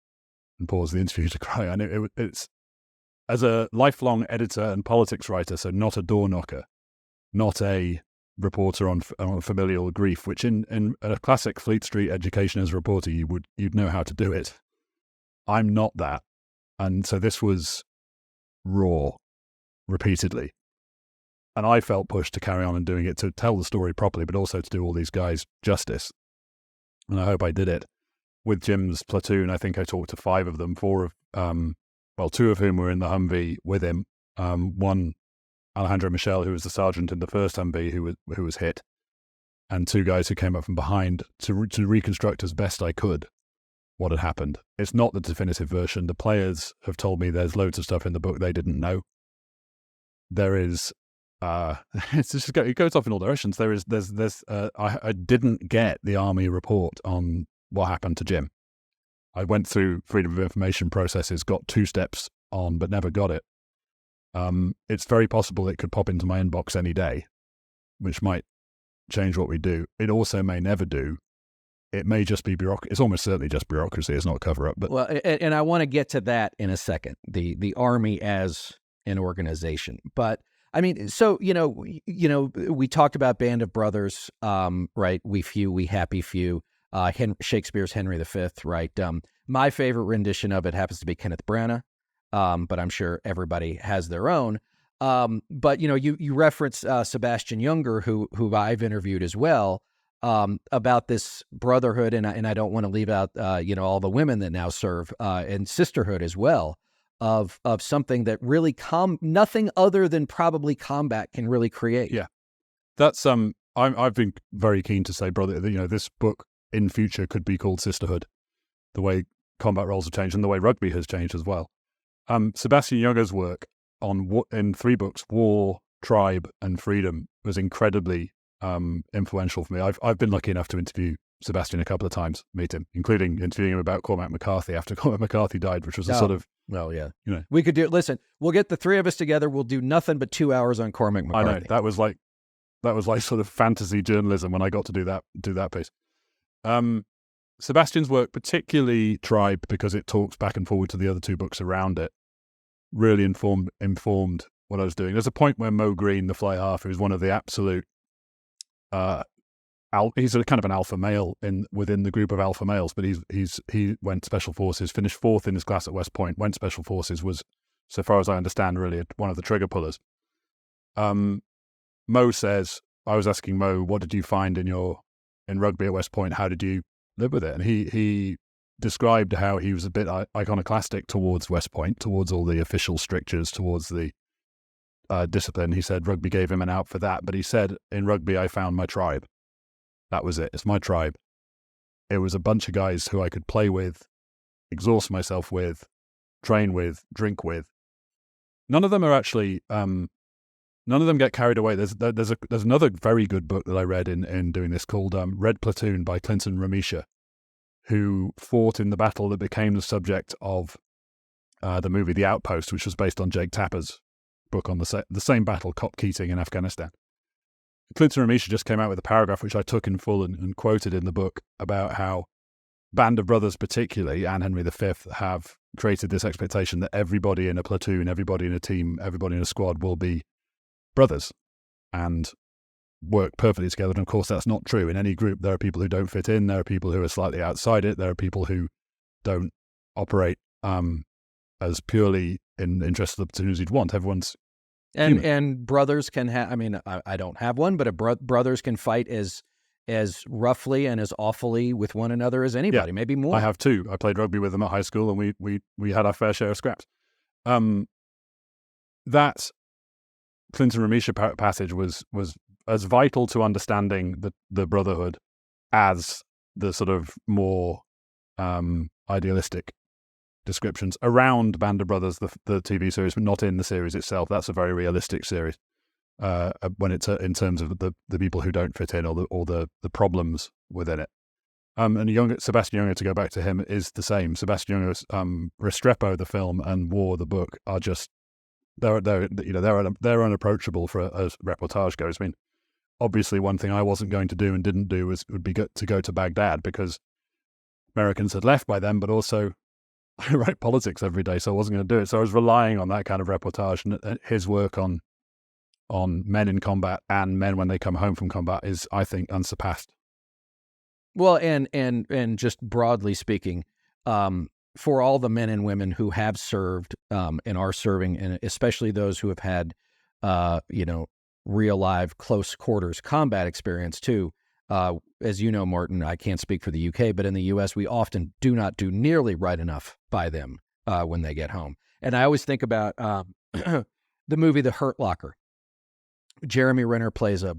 and paused the interview to cry. And it's as a lifelong editor and politics writer, so not a door knocker, not a reporter on familial grief, which in a classic Fleet Street education as a reporter, you'd know how to do it. I'm not that. And so this was raw repeatedly. And I felt pushed to carry on and doing it, to tell the story properly, but also to do all these guys justice. And I hope I did it. With Jim's platoon, I think I talked to 5 of them, 2 of whom were in the Humvee with him. One, Alejandro Michel, who was the sergeant in the first Humvee who was hit, and 2 guys who came up from behind to reconstruct as best I could what had happened. It's not the definitive version. The players have told me there's loads of stuff in the book they didn't know. There is, it goes off in all directions. I didn't get the Army report on what happened to Jim. I went through Freedom of Information processes, got 2 steps on, but never got it. It's very possible it could pop into my inbox any day, which might change what we do. It also may never do. It may just be bureaucracy. It's almost certainly just bureaucracy. It's not cover-up. But well, and I want to get to that in a second, the Army as an organization. But I mean, so, we talked about Band of Brothers, right? We few, we happy few, Shakespeare's Henry V, right? My favorite rendition of it happens to be Kenneth Branagh, but I'm sure everybody has their own. But, you reference Sebastian Junger, who I've interviewed as well, about this brotherhood, and I don't want to leave out, all the women that now serve, and sisterhood as well, of something that really nothing other than probably combat can really create. Yeah, that's I've been very keen to say, brother, that, this book in future could be called Sisterhood, the way combat roles have changed and the way rugby has changed as well. Sebastian Junger's work in 3 books, War, Tribe, and Freedom, was incredibly influential for me. I've been lucky enough to interview Sebastian a couple of times, meet him, including interviewing him about Cormac McCarthy after Cormac McCarthy died, which was a sort of... Well, yeah. We could listen, we'll get the 3 of us together, we'll do nothing but 2 hours on Cormac McCarthy. I know, that was like sort of fantasy journalism when I got to do that piece. Sebastian's work, particularly Tribe, because it talks back and forward to the other 2 books around it, really informed what I was doing. There's a point where Mo Green, the fly half, who's one of the absolute... he's a kind of an alpha male within the group of alpha males, but he went special forces, finished 4th in his class at West Point, went special forces, was, so far as I understand, really one of the trigger pullers. Mo says, I was asking Mo, what did you find in rugby at West Point? How did you live with it? And he described how he was a bit iconoclastic towards West Point, towards all the official strictures, towards the discipline. He said rugby gave him an out for that, but he said, in rugby I found my tribe. That was it. It's my tribe. It was a bunch of guys who I could play with, exhaust myself with, train with, drink with. None of them are actually, none of them get carried away. There's another very good book that I read in doing this called Red Platoon by Clinton Ramisha, who fought in the battle that became the subject of the movie The Outpost, which was based on Jake Tapper's book on the same battle, Cop Keating in Afghanistan. Clinton Ramisha just came out with a paragraph which I took in full and quoted in the book about how Band of Brothers particularly, and Henry V, have created this expectation that everybody in a platoon, everybody in a team, everybody in a squad will be brothers and work perfectly together. And of course, that's not true. In any group, there are people who don't fit in. There are people who are slightly outside it. There are people who don't operate as purely in the interest of the platoon as you'd want. Everyone's And brothers can have, I mean, I don't have one, but brothers can fight as roughly and as awfully with one another as anybody, maybe more. I have 2. I played rugby with them at high school, and we had our fair share of scraps. That Clinton Ramisha passage was as vital to understanding the brotherhood as the sort of more idealistic descriptions around Band of Brothers, the TV series, but not in the series itself. That's a very realistic series when it's in terms of the people who don't fit in or the problems within it. And Sebastian Junger, to go back to him, is the same. Sebastian Junger's Restrepo, the film, and War, the book, are just they're unapproachable for a reportage goes. I mean, obviously, one thing I wasn't going to do and didn't do would be to go to Baghdad, because Americans had left by then, but also I write politics every day, so I wasn't going to do it. So I was relying on that kind of reportage, and his work on men in combat and men when they come home from combat is, I think, unsurpassed. Well, and just broadly speaking, for all the men and women who have served and are serving, and especially those who have had, real live close quarters combat experience too. As you know, Martin, I can't speak for the UK, but in the US, we often do not do nearly right enough by them when they get home. And I always think about the movie The Hurt Locker. Jeremy Renner plays a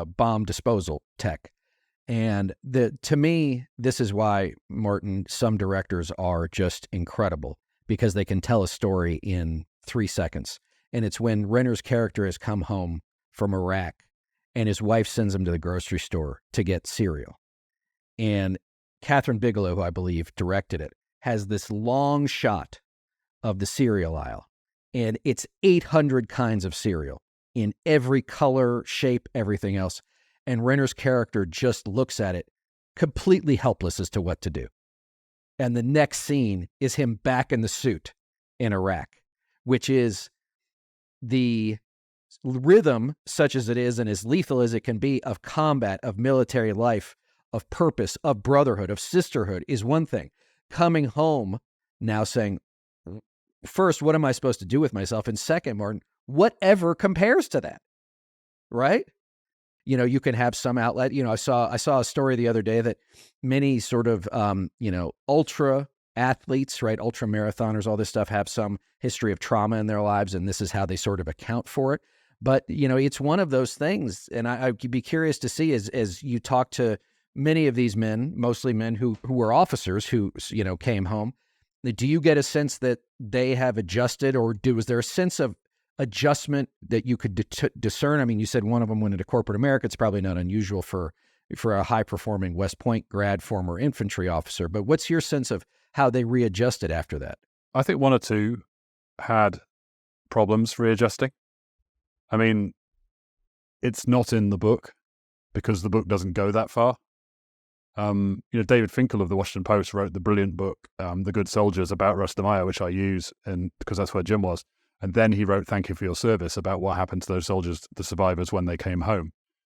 bomb disposal tech. And to me, this is why, Martin, some directors are just incredible, because they can tell a story in 3 seconds. And it's when Renner's character has come home from Iraq and his wife sends him to the grocery store to get cereal. And Catherine Bigelow, who I believe directed it, has this long shot of the cereal aisle. And it's 800 kinds of cereal in every color, shape, everything else. And Renner's character just looks at it, completely helpless as to what to do. And the next scene is him back in the suit in Iraq, which is the rhythm, such as it is and as lethal as it can be, of combat, of military life, of purpose, of brotherhood, of sisterhood is one thing. Coming home now saying, first, what am I supposed to do with myself? And second, Martin, whatever compares to that, right? You can have some outlet. I saw a story the other day that many sort of, ultra athletes, right, ultra marathoners, all this stuff, have some history of trauma in their lives, and this is how they sort of account for it. But, it's one of those things, and I'd be curious to see as you talk to many of these men, mostly men who were officers who, came home, do you get a sense that they have adjusted, or was there a sense of adjustment that you could discern? I mean, you said one of them went into corporate America. It's probably not unusual for a high-performing West Point grad, former infantry officer. But what's your sense of how they readjusted after that? I think one or two had problems readjusting. I mean, it's not in the book because the book doesn't go that far. David Finkel of the Washington Post wrote the brilliant book, The Good Soldiers, about Rustamaya, which I use because that's where Jim was. And then he wrote Thank You for Your Service, about what happened to those soldiers, the survivors, when they came home.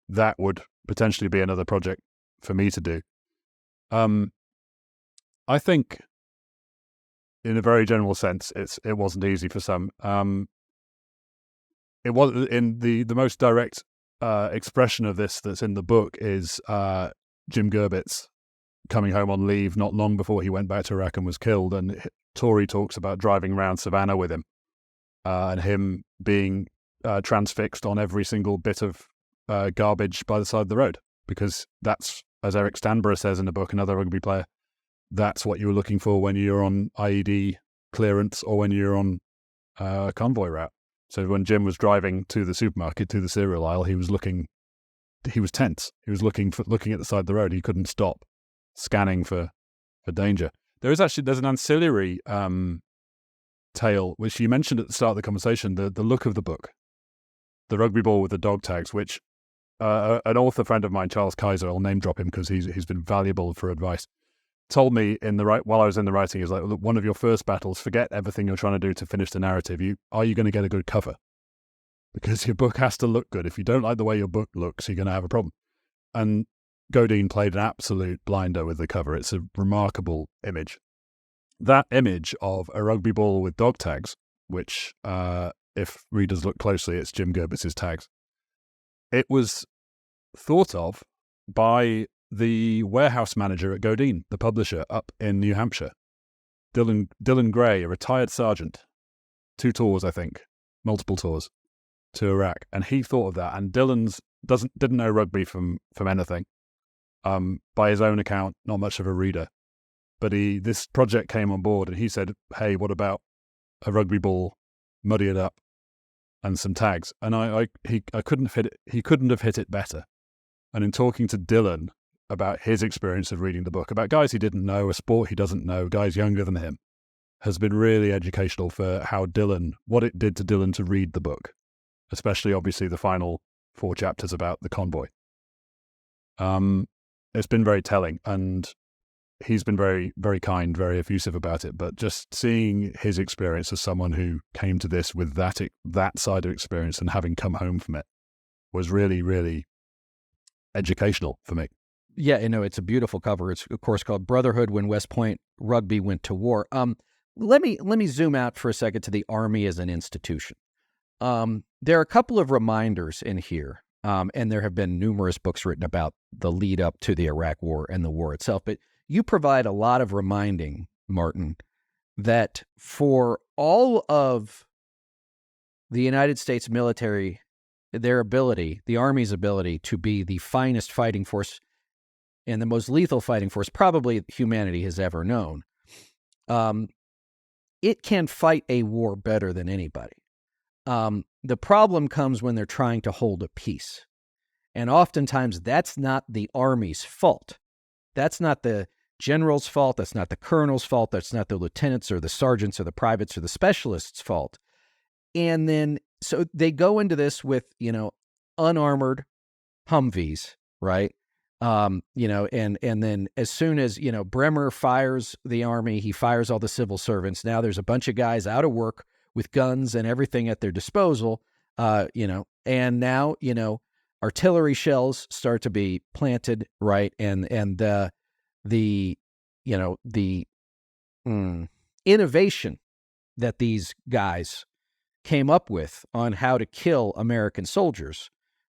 That would potentially be another project for me to do. I think, in a very general sense, it wasn't easy for some. It was in the most direct expression of this that's in the book is Jim Gerbitz coming home on leave not long before he went back to Iraq and was killed, and Tori talks about driving around Savannah with him. And him being transfixed on every single bit of garbage by the side of the road. Because that's, as Eric Stanborough says in the book, another rugby player, that's what you were looking for when you're on IED clearance or when you're on a convoy route. So when Jim was driving to the supermarket, to the cereal aisle, he was tense. He was looking at the side of the road. He couldn't stop, scanning for danger. There's an ancillary tale, which you mentioned at the start of the conversation, the look of the book, the rugby ball with the dog tags, which an author friend of mine, Charles Kaiser, I'll name drop him because he's been valuable for advice, told me while I was in the writing, is like, look, one of your first battles, forget everything you're trying to do to finish the narrative. Are you going to get a good cover? Because your book has to look good. If you don't like the way your book looks, you're going to have a problem. And Godine played an absolute blinder with the cover. It's a remarkable image. That image of a rugby ball with dog tags, which, if readers look closely, it's Jim Gerbitz's tags. It was thought of by the warehouse manager at Godine, the publisher up in New Hampshire, Dylan Gray, a retired sergeant, 2 tours, I think, multiple tours to Iraq, and he thought of that. And Dylan's didn't know rugby from anything. By his own account, not much of a reader. But this project came on board, and he said, "Hey, what about a rugby ball, muddy it up, and some tags?" And he couldn't fit it. He couldn't have hit it better. And in talking to Dylan about his experience of reading the book, about guys he didn't know, a sport he doesn't know, guys younger than him, has been really educational for what it did to Dylan to read the book, especially obviously the final 4 chapters about the convoy. It's been very telling, and he's been very, very kind, very effusive about it. But just seeing his experience as someone who came to this with that side of experience and having come home from it was really, really educational for me. Yeah, it's a beautiful cover. It's, of course, called Brotherhood When West Point Rugby Went to War. Let me zoom out for a second to the Army as an institution. There are a couple of reminders in here, and there have been numerous books written about the lead up to the Iraq War and the war itself. But you provide a lot of reminding, Martin, that for all of the United States military, the Army's ability to be the finest fighting force and the most lethal fighting force probably humanity has ever known, it can fight a war better than anybody. The problem comes when they're trying to hold a peace. And oftentimes that's not the Army's fault. That's not the general's fault. That's not the colonel's fault. That's not the lieutenants or the sergeants or the privates or the specialists' fault. And then, so they go into this with, unarmored Humvees, right? And then as soon as, Bremer fires the Army, he fires all the civil servants. Now there's a bunch of guys out of work with guns and everything at their disposal. and now, artillery shells start to be planted, right? And the innovation that these guys came up with on how to kill American soldiers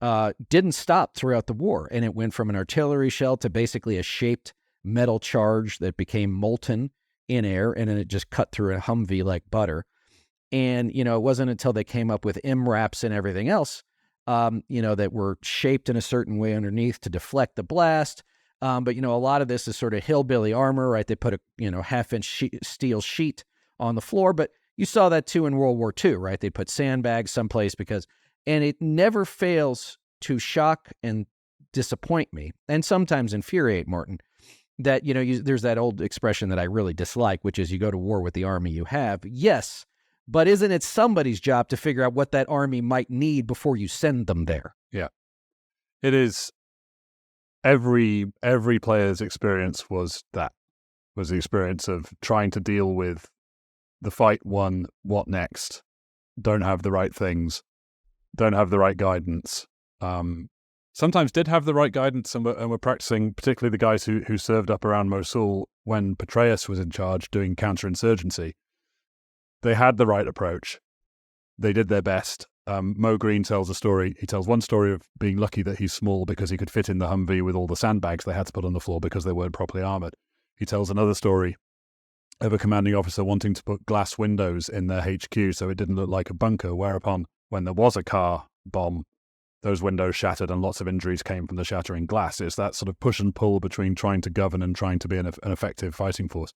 didn't stop throughout the war. And it went from an artillery shell to basically a shaped metal charge that became molten in air, and then it just cut through a Humvee like butter. And, it wasn't until they came up with MRAPs and everything else, that were shaped in a certain way underneath to deflect the blast. But, a lot of this is sort of hillbilly armor, right? They put a half-inch steel sheet on the floor, but you saw that too in World War II, right? They put sandbags someplace and it never fails to shock and disappoint me, and sometimes infuriate Martin, that, there's that old expression that I really dislike, which is you go to war with the army you have. Yes, but isn't it somebody's job to figure out what that army might need before you send them there? Yeah. It is. Every player's experience was the experience of trying to deal with the fight one, what next, don't have the right things, don't have the right guidance. Sometimes did have the right guidance and were practicing, particularly the guys who served up around Mosul when Petraeus was in charge doing counterinsurgency. They had the right approach. They did their best. Mo Green tells a story. He tells one story of being lucky that he's small because he could fit in the Humvee with all the sandbags they had to put on the floor because they weren't properly armored. He tells another story of a commanding officer wanting to put glass windows in their HQ so it didn't look like a bunker, whereupon when there was a car bomb, those windows shattered and lots of injuries came from the shattering glass. It's that sort of push and pull between trying to govern and trying to be an effective fighting force.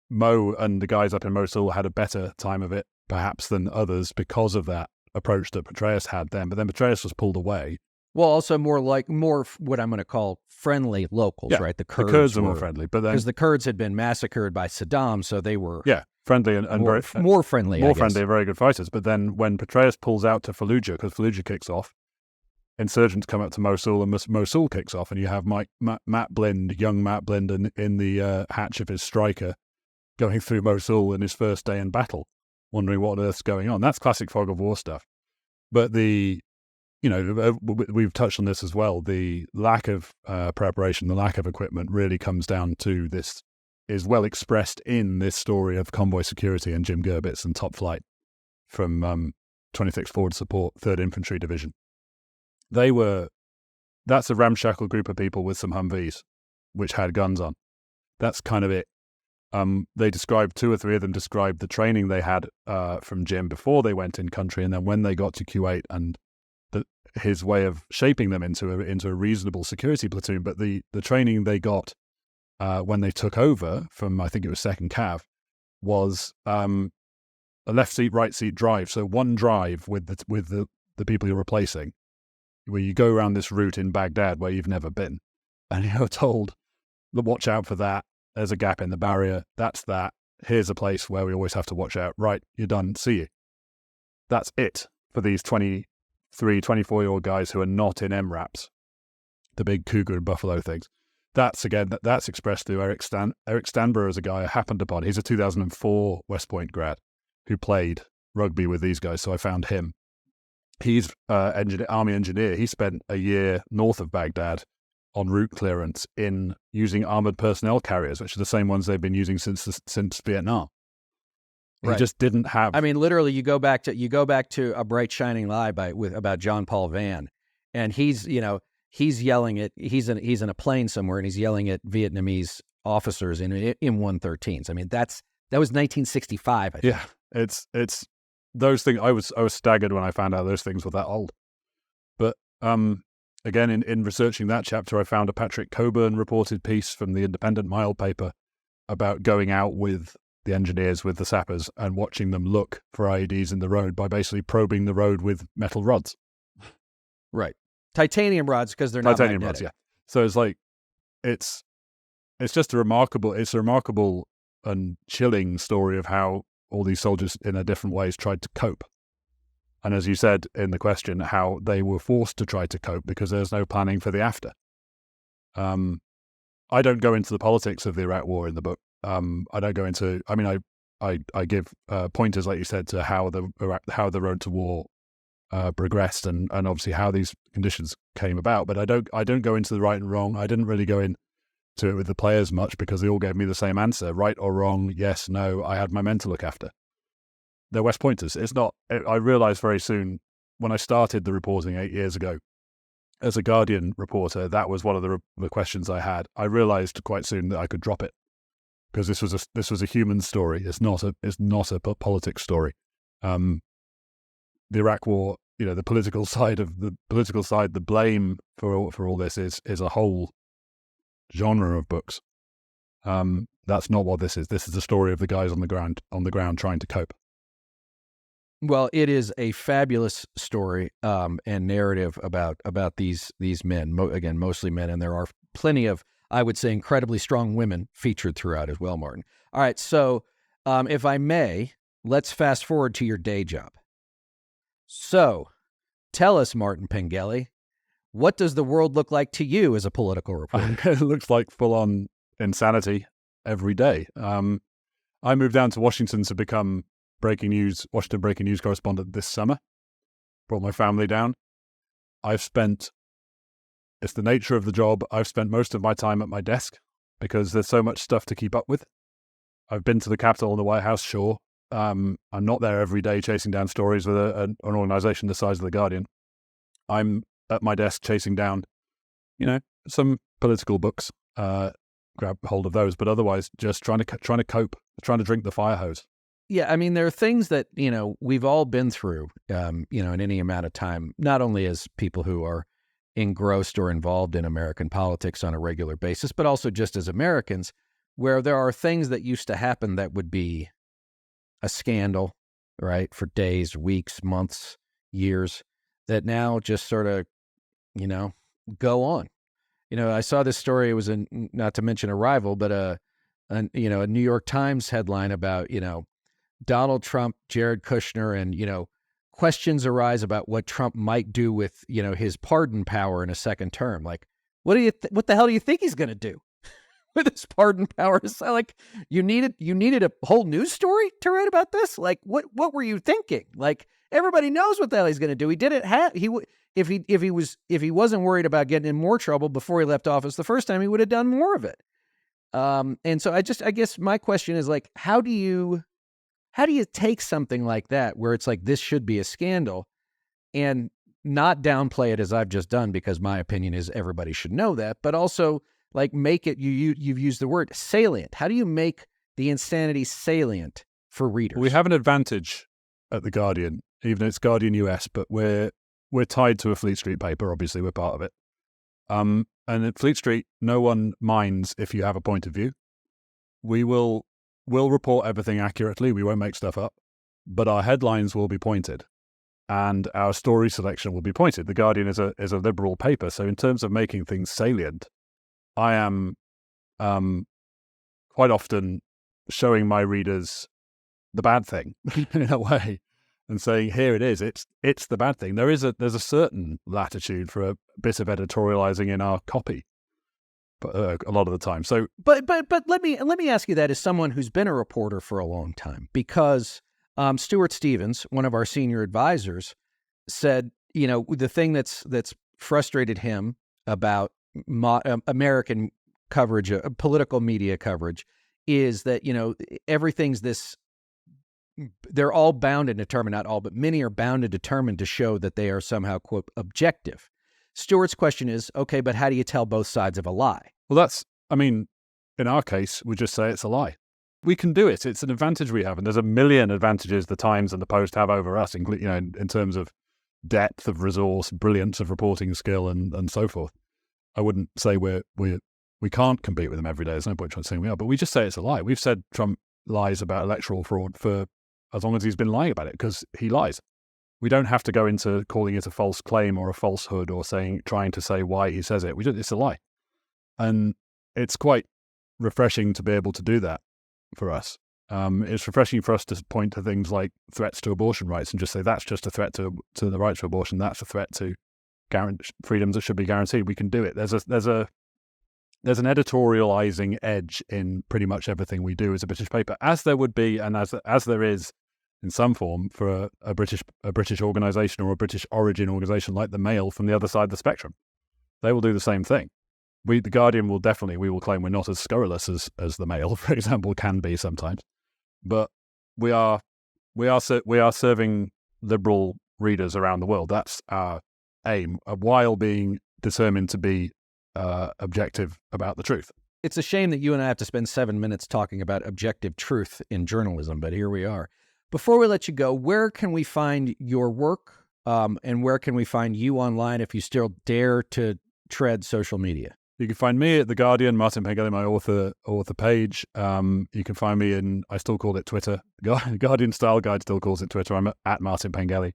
Mo and the guys up in Mosul had a better time of it, perhaps, than others because of that approach that Petraeus had then. But then Petraeus was pulled away. Well, also more what I'm going to call friendly locals, right? The Kurds were more friendly, but then because the Kurds had been massacred by Saddam, so they were friendly and more, very more friendly, more friendly, and very good fighters. But then when Petraeus pulls out to Fallujah, because Fallujah kicks off, insurgents come up to Mosul, and Mosul kicks off, and you have Matt Blind, young Matt Blind, in the hatch of his Striker, going through Mosul in his first day in battle, wondering what on earth's going on. That's classic fog of war stuff. But we've touched on this as well. The lack of preparation, the lack of equipment really comes down to this, is well expressed in this story of Convoy Security and Jim Gerbitz and Top Flight from 26th Forward Support, 3rd Infantry Division. That's a ramshackle group of people with some Humvees, which had guns on. That's kind of it. They described, 2 or 3 of them described the training they had from Jim before they went in country, and then when they got to Kuwait, and his way of shaping them into a reasonable security platoon. But the training they got when they took over from, I think it was 2nd Cav, was a left seat, right seat drive. So one drive with the people you're replacing, where you go around this route in Baghdad where you've never been, and you're told, watch out for that. There's a gap in the barrier. That's that. Here's a place where we always have to watch out. Right, you're done. See you. That's it for these 23, 24-year-old guys who are not in MRAPs, the big cougar and buffalo things. That's expressed through Eric Stanborough as a guy I happened upon. He's a 2004 West Point grad who played rugby with these guys, so I found him. He's Army engineer. He spent a year north of Baghdad on route clearance in using armored personnel carriers, which are the same ones they've been using since Vietnam. He just didn't have. I mean, literally, you go back to A Bright Shining Light about John Paul Vann, and he's yelling at he's in a plane somewhere, and he's yelling at Vietnamese officers in M113s. I mean, that was 1965. I think. Yeah, it's those things. I was staggered when I found out those things were that old. But again, in researching that chapter, I found a Patrick Coburn reported piece from the Independent Mile paper about going out with the engineers, with the sappers, and watching them look for IEDs in the road by basically probing the road with metal rods. Right. Titanium rods, because they're not titanium magnetic. rods, yeah. So it's like, it's just a remarkable and chilling story of how all these soldiers in their different ways tried to cope. And as you said in the question, how they were forced to try to cope because there's no planning for the after. I don't go into the politics of the Iraq War in the book. I don't go into. I mean, I give pointers, like you said, to how the road to war progressed and obviously how these conditions came about. But I don't go into the right and wrong. I didn't really go into it with the players much because they all gave me the same answer, right or wrong, yes, no. I had my men to look after. They're West Pointers. It's not. I realised very soon when I started the reporting 8 years ago as a Guardian reporter, that was one of the questions I had. I realised quite soon that I could drop it because this was a human story. It's not a politics story. The Iraq War, the political side, the blame for all this is a whole genre of books. That's not what this is. This is the story of the guys on the ground trying to cope. Well, it is a fabulous story and narrative about these men, again, mostly men, and there are plenty of, I would say, incredibly strong women featured throughout as well, Martin. All right, so if I may, let's fast forward to your day job. So tell us, Martin Pengelly, what does the world look like to you as a political reporter? It looks like full-on insanity every day. I moved down to Washington to become Washington breaking news correspondent this summer. Brought my family down. It's the nature of the job. I've spent most of my time at my desk because there's so much stuff to keep up with. I've been to the Capitol and the White House, sure. I'm not there every day chasing down stories with an organization the size of The Guardian. I'm at my desk chasing down, some political books, grab hold of those, but otherwise just trying to cope, trying to drink the fire hose. Yeah, I mean, there are things that, we've all been through, in any amount of time, not only as people who are engrossed or involved in American politics on a regular basis, but also just as Americans, where there are things that used to happen that would be a scandal, right, for days, weeks, months, years, that now just sort of, go on. I saw this story. It was not to mention a rival, but a New York Times headline about, Donald Trump, Jared Kushner, and, questions arise about what Trump might do with, his pardon power in a second term. Like, what the hell do you think he's going to do with his pardon power? It's like, you needed a whole news story to write about this? Like, what were you thinking? Like, everybody knows what the hell he's going to do. He didn't have, if he wasn't worried about getting in more trouble before he left office the first time, he would have done more of it. And so I guess my question is, like, how do you take something like that where it's like, this should be a scandal, and not downplay it as I've just done, because my opinion is everybody should know that, but also like make it, you've used the word salient. How do you make the insanity salient for readers? We have an advantage at The Guardian, even though it's Guardian US, but we're tied to a Fleet Street paper. Obviously, we're part of it. And at Fleet Street, no one minds if you have a point of view. We'll report everything accurately. We won't make stuff up, but our headlines will be pointed, and our story selection will be pointed. The Guardian is a liberal paper, so in terms of making things salient, I am quite often showing my readers the bad thing in a way, and saying, here it is. It's the bad thing. There's a certain latitude for a bit of editorializing in our copy, but a lot of the time. So, but let me ask you that as someone who's been a reporter for a long time, because Stuart Stevens, one of our senior advisors, said, the thing that's frustrated him about American coverage, political media coverage, is that, everything's this, they're all bound and determined, not all, but many are bound and determined to show that they are somehow, quote, objective. Stuart's question is, okay, but how do you tell both sides of a lie? Well, in our case, we just say it's a lie. We can do it. It's an advantage we have. And there's a million advantages the Times and the Post have over us, including, in terms of depth of resource, brilliance of reporting skill, and so forth. I wouldn't say we can't compete with them every day. There's no point trying to say we are, but we just say it's a lie. We've said Trump lies about electoral fraud for as long as he's been lying about it, because he lies. We don't have to go into calling it a false claim or a falsehood or trying to say why he says it. It's a lie. And it's quite refreshing to be able to do that for us. It's refreshing for us to point to things like threats to abortion rights and just say that's just a threat to the right to abortion. That's a threat to freedoms that should be guaranteed. We can do it. There's an editorializing edge in pretty much everything we do as a British paper, as there would be, and as there is in some form for a British organisation or a British origin organisation like the Mail from the other side of the spectrum. They will do the same thing. The Guardian will claim we're not as scurrilous as the Mail, for example, can be sometimes, but we are serving liberal readers around the world. That's our aim, while being determined to be objective about the truth. It's a shame that you and I have to spend 7 minutes talking about objective truth in journalism, but here we are. Before we let you go, where can we find your work, and where can we find you online if you still dare to tread social media? You can find me at The Guardian, Martin Pengelly, my author page. You can find me I still call it Twitter. Guardian Style Guide still calls it Twitter. I'm at Martin Pengelly.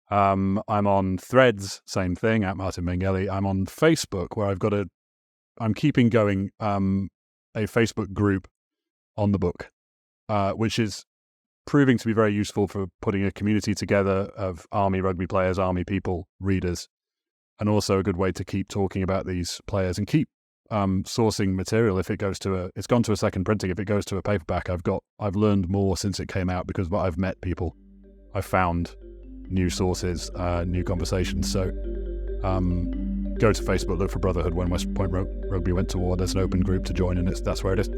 I'm on Threads, same thing, at Martin Pengelly. I'm on Facebook, where I'm keeping going a Facebook group on the book, which is proving to be very useful for putting a community together of Army rugby players, Army people, readers, and also a good way to keep talking about these players and keep sourcing material. If it's gone to a second printing. If it goes to a paperback, I've learned more since it came out because I've met people, I've found new sources, new conversations. So go to Facebook, look for Brotherhood When West Point Rugby Went to War. There's an open group to join, and that's where it is.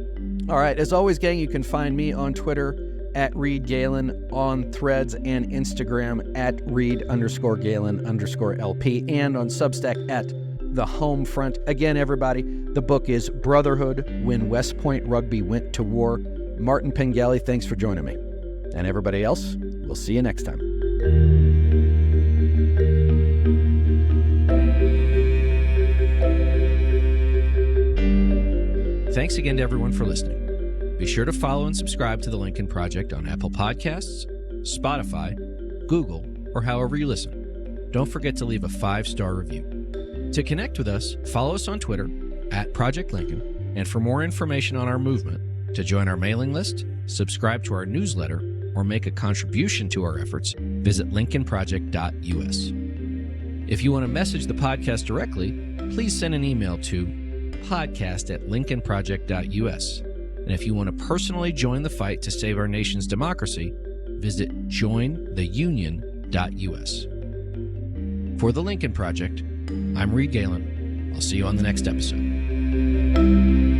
All right. As always, gang, you can find me on Twitter at Reed Galen, on Threads and Instagram at Reed_Galen_LP, and on Substack at The Homefront. Again, everybody, the book is Brotherhood When West Point Rugby Went to War. Martin Pengelly, thanks for joining me. And everybody else, we'll see you next time. Thanks again to everyone for listening. Be sure to follow and subscribe to The Lincoln Project on Apple Podcasts, Spotify, Google, or however you listen. Don't forget to leave a 5-star review. To connect with us, follow us on Twitter at Project Lincoln, and for more information on our movement, to join our mailing list, subscribe to our newsletter, or make a contribution to our efforts, visit lincolnproject.us. If you want to message the podcast directly, please send an email to podcast@lincolnproject.us. And if you want to personally join the fight to save our nation's democracy, visit jointheunion.us. For The Lincoln Project, I'm Reed Galen. I'll see you on the next episode.